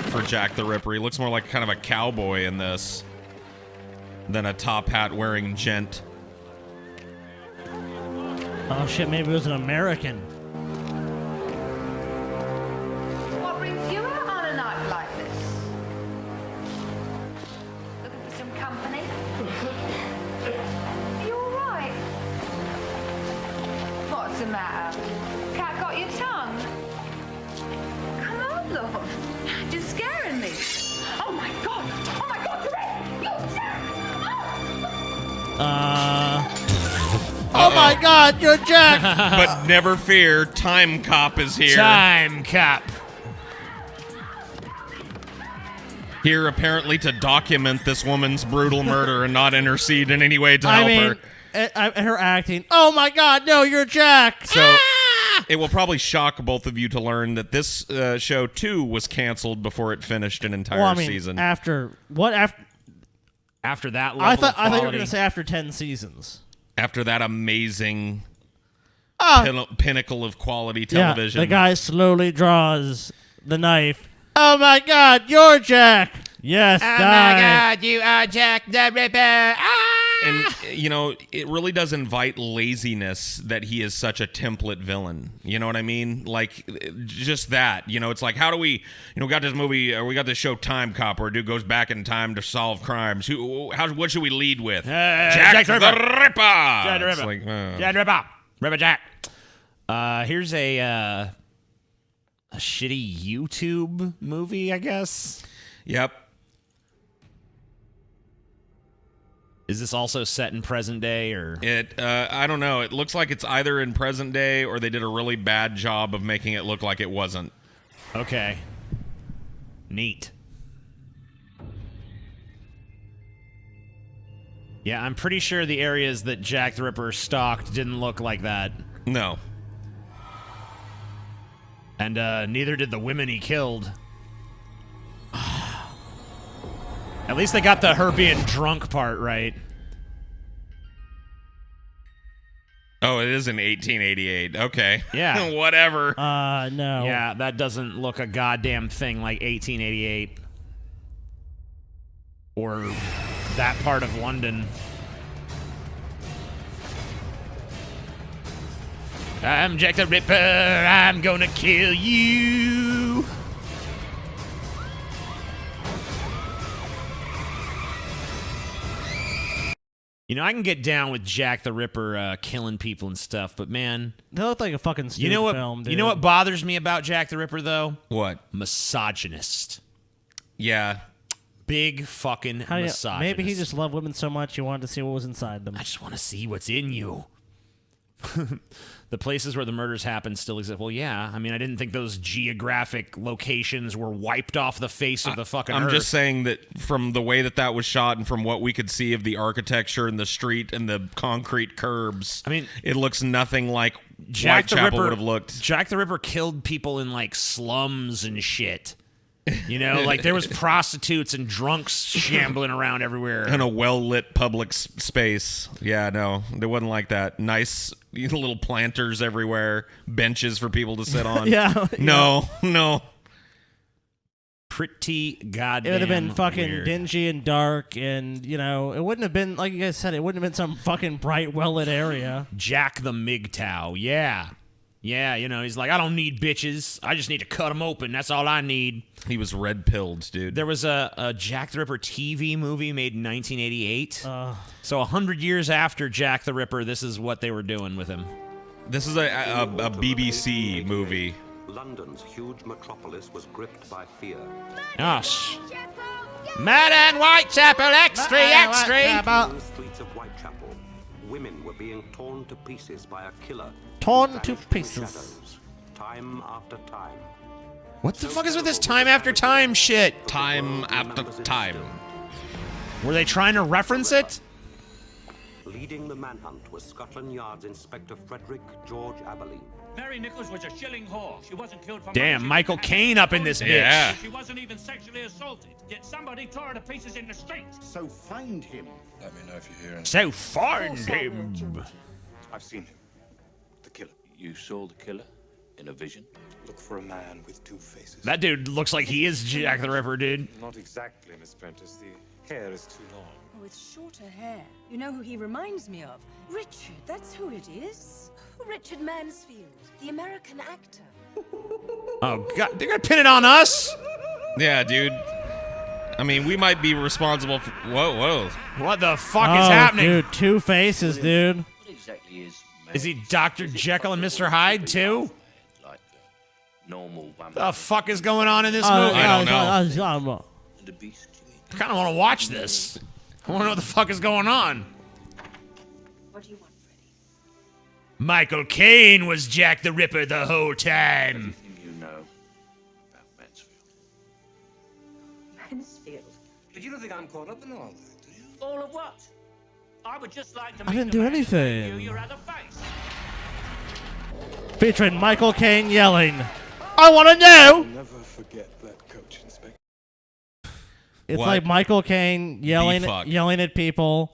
for Jack the Ripper. He looks more like kind of a cowboy in this than a top hat wearing gent. Oh shit, maybe it was an American. What brings you out on a night like this? Looking for some company? Are you alright? What's the matter? Cat got your tongue? Come on, Lord. You're scaring me. Oh my god! Oh my god, you're Jack! Oh my god, you're Jack! But never fear, Timecop is here. Timecop. Here apparently to document this woman's brutal murder and not intercede in any way to help her. Her acting. Oh my god, no, you're Jack! So it will probably shock both of you to learn that this show too was canceled before it finished an entire season. After that level I thought of you were quality. gonna say after 10 seasons. After that amazing Oh. pinnacle of quality television. Yeah, the guy slowly draws the knife. Oh my god, you're Jack! Yes, Oh die. my god, you are Jack the Ripper! And, you know, it really does invite laziness that he is such a template villain. You know what I mean? Like, just that. You know, it's like, how do we, you know, we got this movie, we got this show Timecop where a dude goes back in time to solve crimes. What should we lead with? Jack the Ripper! Jack the It's Ripper. like, Jack the Ripper. Ripper Jack. Here's a shitty YouTube movie, I guess. Yep. Is this also set in present day, or I don't know. It looks like it's either in present day or they did a really bad job of making it look like it wasn't. Okay. Neat. Yeah, I'm pretty sure the areas that Jack the Ripper stalked didn't look like that. No. And neither did the women he killed. At least they got the her being drunk part right. Oh, it is in 1888. Okay. Yeah. Whatever. No. Yeah, that doesn't look a goddamn thing like 1888. Or that part of London. I'm Jack the Ripper, I'm gonna kill you. You know, I can get down with Jack the Ripper killing people and stuff, but man, they look like a fucking stupid film, dude. You know what bothers me about Jack the Ripper, though? What? Misogynist. Yeah. Big fucking misogynist. Maybe he just loved women so much he wanted to see what was inside them. I just want to see what's in you. The places where the murders happened still exist. Well, yeah. I mean, I didn't think those geographic locations were wiped off the face of the fucking earth. I'm just saying that from the way that was shot and from what we could see of the architecture and the street and the concrete curbs, I mean, it looks nothing like Whitechapel would have looked. Jack the Ripper killed people in, like, slums and shit. You know, like there was prostitutes and drunks shambling around everywhere. In a well-lit public space. Yeah, no, it wasn't like that. Nice little planters everywhere, benches for people to sit on. Yeah. No. Pretty goddamn It would have been fucking weird. dingy and dark, and, you know, it wouldn't have been, like you guys said, it wouldn't have been some fucking bright, well-lit area. Jack the MGTOW, yeah. Yeah, you know, he's like, I don't need bitches. I just need to cut them open. That's all I need. He was red-pilled, dude. There was a Jack the Ripper TV movie made in 1988. So 100 years after Jack the Ripper, this is what they were doing with him. This is a BBC movie. London's huge metropolis was gripped by fear. Gosh. Mad and Whitechapel, X3, X3. In the streets of Whitechapel, women were being torn to pieces by a killer. Torn to Vanished in pieces. shadows, time after time. What the fuck is with this time after time shit? Time after time. Were they trying to reference it? Leading the manhunt was Scotland Yard's Inspector Frederick George Aberlin. Mary Nichols was a shilling whore. She wasn't killed for Damn, money. Michael Caine up in this bitch. Yeah. She wasn't even sexually assaulted. Yet somebody tore her to pieces in the street. So find him. Let me know if you hear him. So find him. I've seen him. The killer. You saw the killer in a vision? Look for a man with two faces. That dude looks like he is Jack the Ripper, dude. Not exactly, Miss Prentice. The hair is too long. With shorter hair. You know who he reminds me of? Richard, that's who it is. Richard Mansfield, the American actor. Oh, God. They're going to pin it on us? Yeah, dude. I mean, we might be responsible for... Whoa. What the fuck is happening? Dude, two faces, dude. What exactly is he Dr. Jekyll and Mr. Hyde, too? like normal woman? The fuck is going on in this movie? I don't know. The beast? I kind of want to watch this. I want to know what the fuck is going on. What do you want, Freddy? Michael Caine was Jack the Ripper the whole time. Everything you know about Mansfield. Mansfield? But you don't think I'm caught up in all that, do you? All of what? I would just like to I meet didn't the do man who anything. gave you your other face. Featuring Michael Caine yelling, I want to know! Never forget that coach, Inspector. It's What? like Michael Caine yelling fuck? at people,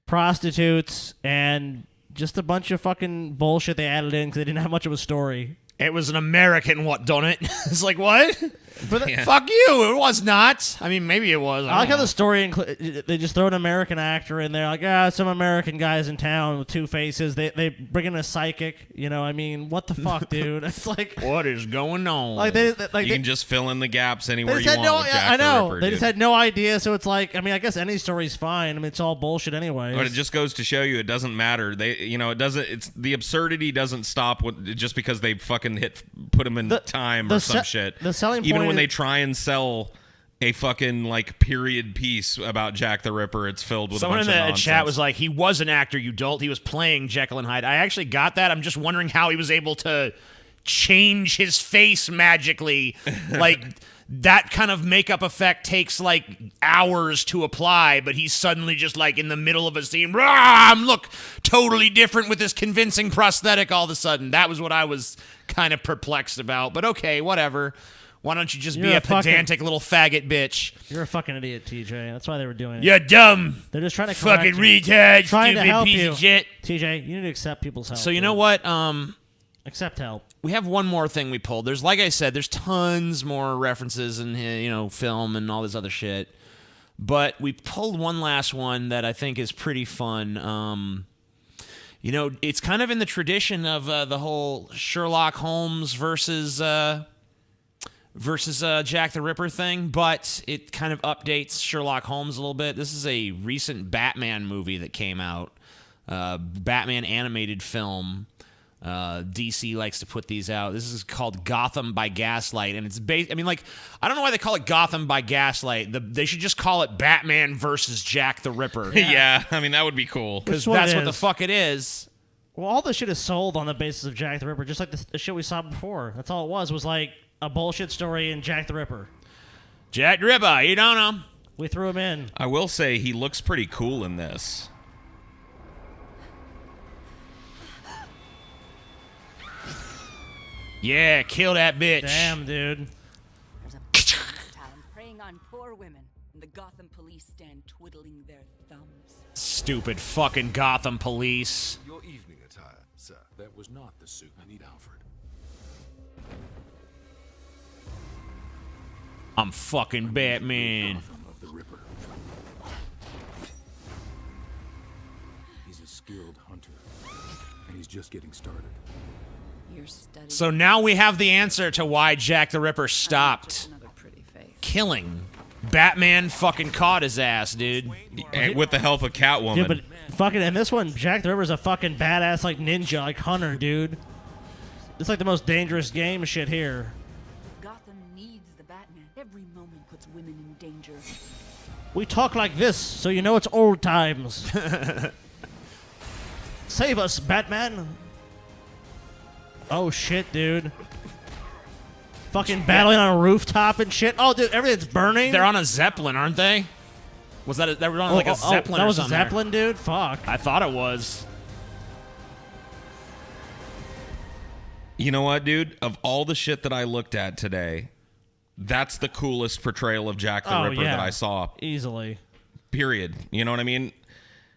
prostitutes, and just a bunch of fucking bullshit they added in because they didn't have much of a story. It was an American what done it. It's like, what? But Yeah. Fuck you. It was not. I mean, maybe it was. I like how the story they just throw an American actor in there, like some American guys in town with two faces. They bring in a psychic. You know, I mean, what the fuck, dude? It's like What is going on? like they like You they, can just fill in the gaps they anywhere just you had want no. with Jack I know the Ripper, they dude. just had no idea. So it's like, I mean, I guess any story's fine. I mean, it's all bullshit anyway. But it just goes to show you it doesn't matter. It doesn't. It's the absurdity doesn't stop just because they fucking put them in time or some shit. The selling even point when is- they try and sell a fucking like period piece about Jack the Ripper, it's filled with Someone a in bunch the of nonsense. chat was like, he was an actor, you dolt. He was playing Jekyll and Hyde. I actually got that. I'm just wondering how he was able to change his face magically. Like, that kind of makeup effect takes, like, hours to apply, but he's suddenly just, like, in the middle of a scene, look totally different with this convincing prosthetic all of a sudden. That was what I was kind of perplexed about. But okay, whatever. Why don't you just be a pedantic little faggot bitch? You're a fucking idiot, TJ. That's why they were doing it. You're dumb. They're just trying to fucking correct you. retard, Trying to stupid help piece you. of shit. TJ, you need to accept people's help. So you know what? Accept help. We have one more thing we pulled. There's, like I said, there's tons more references in, film and all this other shit. But we pulled one last one that I think is pretty fun. It's kind of in the tradition of the whole Sherlock Holmes versus Jack the Ripper thing, but it kind of updates Sherlock Holmes a little bit. This is a recent Batman movie that came out, Batman animated film. DC likes to put these out. This is called Gotham by Gaslight, and it's based. I mean, like, I don't know why they call it Gotham by Gaslight. They should just call it Batman versus Jack the Ripper. Yeah, I mean that would be cool because that's what the fuck it is. Well, all this shit is sold on the basis of Jack the Ripper, just like the shit we saw before. That's all it was like a bullshit story in Jack the Ripper. Jack the Ripper, you don't know. We threw him in. I will say he looks pretty cool in this. Yeah, kill that bitch. Damn, dude. There's a town preying on poor women, and the Gotham police stand twiddling their thumbs. Stupid fucking Gotham police. Your evening attire, sir. That was not the suit. I need Alfred. I'm fucking Batman. Of the Ripper. He's a skilled hunter, and he's just getting started. So now we have the answer to why Jack the Ripper stopped killing. Batman fucking caught his ass, dude. With the help of Catwoman. Dude, but fucking in this one, Jack the Ripper's a fucking badass like ninja, like hunter, dude. It's like the most dangerous game shit here. Gotham needs the Batman. Every moment puts women in danger. We talk like this, so you know it's old times. Save us, Batman. Oh shit, dude. Fucking battling on a rooftop and shit. Oh, dude, everything's burning. They're on a Zeppelin, aren't they? Was that they were on like a Zeppelin that or was something? a Zeppelin, dude? Fuck. I thought it was. You know what, dude? Of all the shit that I looked at today, that's the coolest portrayal of Jack the Ripper that I saw. Easily. Period. You know what I mean?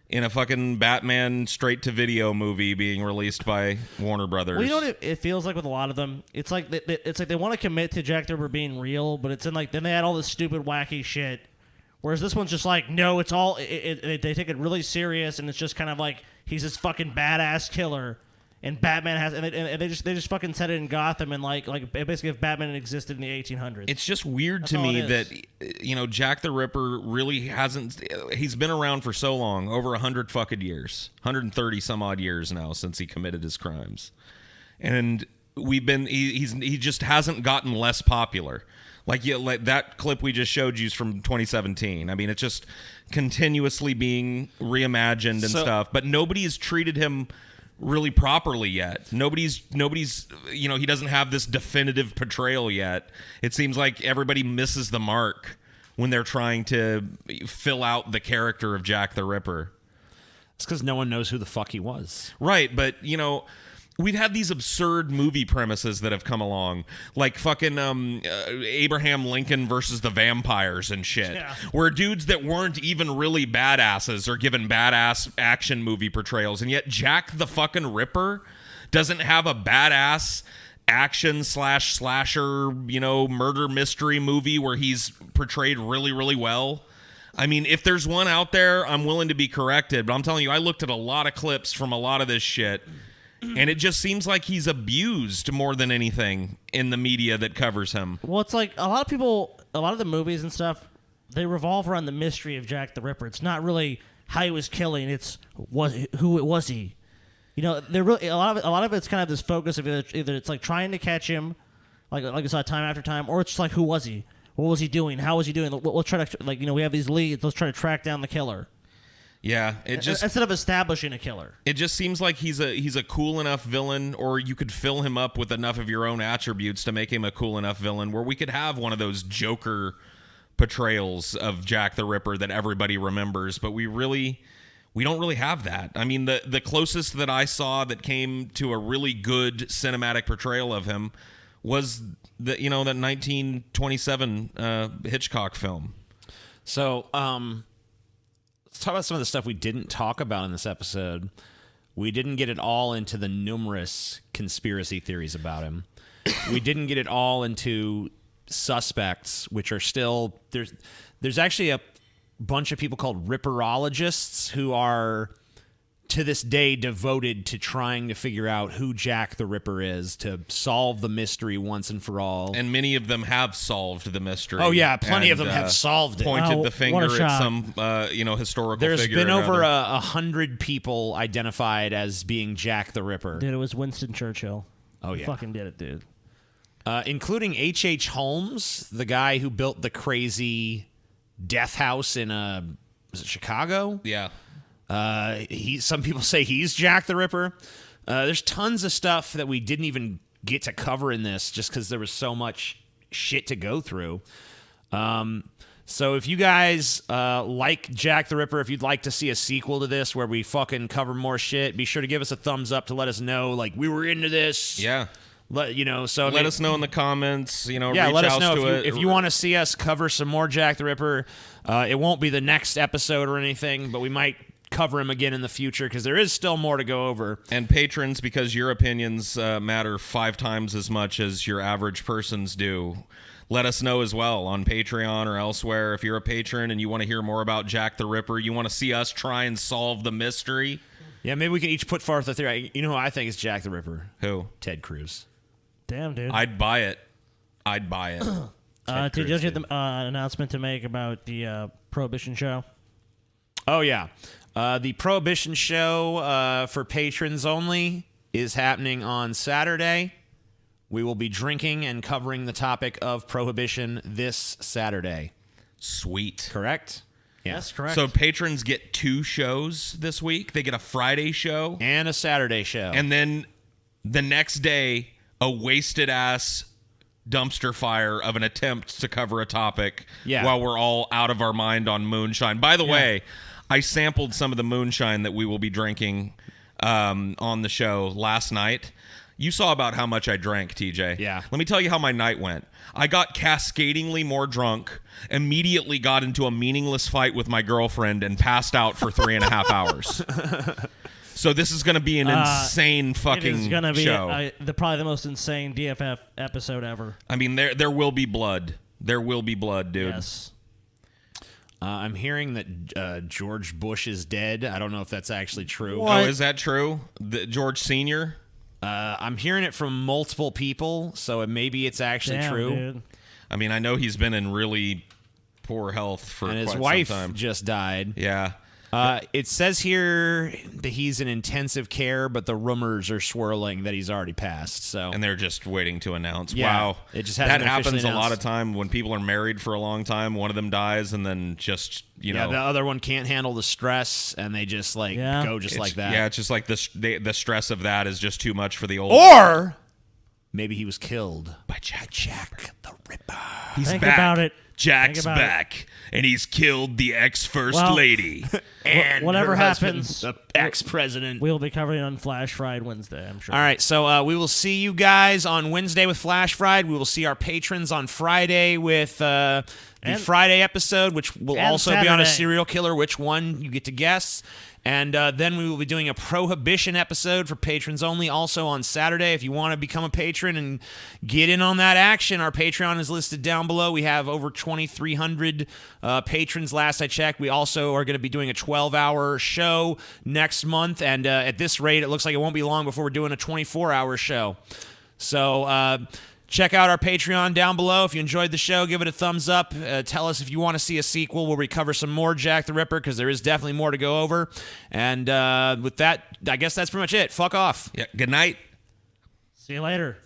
In a fucking Batman straight-to-video movie being released by Warner Brothers. Well, you know what it feels like with a lot of them? It's like they want to commit to Jack the Ripper being real, but it's in like then they add all this stupid wacky shit. Whereas this one's just like, no, it's all they take it really serious, and it's just kind of like he's this fucking badass killer, and Batman has and they just fucking set it in Gotham and like basically if Batman existed in the 1800s. It's just weird to me that Jack the Ripper really hasn't. He's been around for so long, over 100 fucking years, 130 some odd years now since he committed his crimes, and he just hasn't gotten less popular. Like that clip we just showed you is from 2017. I mean, it's just continuously being reimagined and stuff, but nobody's treated him really properly yet. Nobody's he doesn't have this definitive portrayal yet. It seems like everybody misses the mark when they're trying to fill out the character of Jack the Ripper. It's because no one knows who the fuck he was. Right, but we've had these absurd movie premises that have come along, like fucking Abraham Lincoln versus the vampires and shit, where dudes that weren't even really badasses are given badass action movie portrayals, and yet Jack the fucking Ripper doesn't have a badass action slasher, murder mystery movie where he's portrayed really, really well. I mean, if there's one out there, I'm willing to be corrected, but I'm telling you, I looked at a lot of clips from a lot of this shit, and it just seems like he's abused more than anything in the media that covers him. Well, it's like a lot of the movies and stuff, they revolve around the mystery of Jack the Ripper. It's not really how he was killing; it's who it was he. They're really a lot of it's kind of this focus of either it's like trying to catch him, like I saw time after time, or it's just like who was he? What was he doing? How was he doing? Let's try to we have these leads. Let's try to track down the killer. Yeah, it just instead of establishing a killer. It just seems like he's a cool enough villain, or you could fill him up with enough of your own attributes to make him a cool enough villain where we could have one of those Joker portrayals of Jack the Ripper that everybody remembers, but we don't really have that. I mean, the closest that I saw that came to a really good cinematic portrayal of him was that 1927 Hitchcock film. So, let's talk about some of the stuff we didn't talk about in this episode. We didn't get it all into the numerous conspiracy theories about him. We didn't get it all into suspects, which are still there's actually a bunch of people called Ripperologists who are to this day devoted to trying to figure out who Jack the Ripper is, to solve the mystery once and for all. And many of them have solved the mystery. Oh yeah, plenty of them have solved it. Pointed the finger at some historical There's figure. There's been over 100 people identified as being Jack the Ripper. Dude, it was Winston Churchill. Oh He yeah, fucking did it, dude. Including H.H. Holmes, the guy who built the crazy death house in was it Chicago? Yeah. Some people say he's Jack the Ripper. There's tons of stuff that we didn't even get to cover in this just because there was so much shit to go through. So if you guys like Jack the Ripper, if you'd like to see a sequel to this where we fucking cover more shit, be sure to give us a thumbs up to let us know, like, we were into this. Yeah. Let us know in the comments. Yeah, reach let us out know to it. if you want to see us cover some more Jack the Ripper. It won't be the next episode or anything, but we might cover him again in the future because there is still more to go over. And patrons, because your opinions matter 5 times as much as your average person's do, let us know as well on Patreon or elsewhere. If you're a patron and you want to hear more about Jack the Ripper, you want to see us try and solve the mystery. Yeah, maybe we can each put forth a theory. You know who I think is Jack the Ripper? Who? Ted Cruz. Damn, dude. I'd buy it. Did you get the announcement to make about the Prohibition show? Oh, yeah. The Prohibition show for patrons only is happening on Saturday. We will be drinking and covering the topic of Prohibition this Saturday. Sweet. Correct? Yeah. Yes, correct. So patrons get 2 shows this week. They get a Friday show. And a Saturday show. And then the next day, a wasted-ass dumpster fire of an attempt to cover a topic while we're all out of our mind on moonshine. By the way, I sampled some of the moonshine that we will be drinking on the show last night. You saw about how much I drank, TJ. Yeah. Let me tell you how my night went. I got cascadingly more drunk, immediately got into a meaningless fight with my girlfriend, and passed out for 3.5 hours. So this is going to be an insane fucking show. It is going to be probably the most insane DFF episode ever. I mean, there will be blood. There will be blood, dude. Yes. I'm hearing that George Bush is dead. I don't know if that's actually true. What? Oh, is that true? George Sr.? I'm hearing it from multiple people, so maybe it's actually true. Dude. I mean, I know he's been in really poor health for and his quite wife some time. just died. Yeah. It says here that he's in intensive care, but the rumors are swirling that he's already passed. So, and they're just waiting to announce. Yeah, Wow, it just that hasn't happens officially a lot announced. of time when people are married for a long time. One of them dies, and then just you know, the other one can't handle the stress, and they just go just like that. Yeah, it's just like the stress of that is just too much for the old. Or maybe he was killed by Jack the Ripper. He's Think back. About it. Jack's back, and he's killed the ex-first lady. And whatever her husband, happens, the ex-president. We'll be covering on Flash Fried Wednesday, I'm sure. All right, so we will see you guys on Wednesday with Flash Fried. We will see our patrons on Friday with the Friday episode, which will also be on a serial killer. Which one you get to guess. And then we will be doing a Prohibition episode for patrons only also on Saturday. If you want to become a patron and get in on that action, our Patreon is listed down below. We have over 2,300 patrons last I checked. We also are going to be doing a 12-hour show next month. And at this rate, it looks like it won't be long before we're doing a 24-hour show. So check out our Patreon down below. If you enjoyed the show, give it a thumbs up. Tell us if you want to see a sequel where we cover some more Jack the Ripper, because there is definitely more to go over. And with that, I guess that's pretty much it. Fuck off. Yeah. Good night. See you later.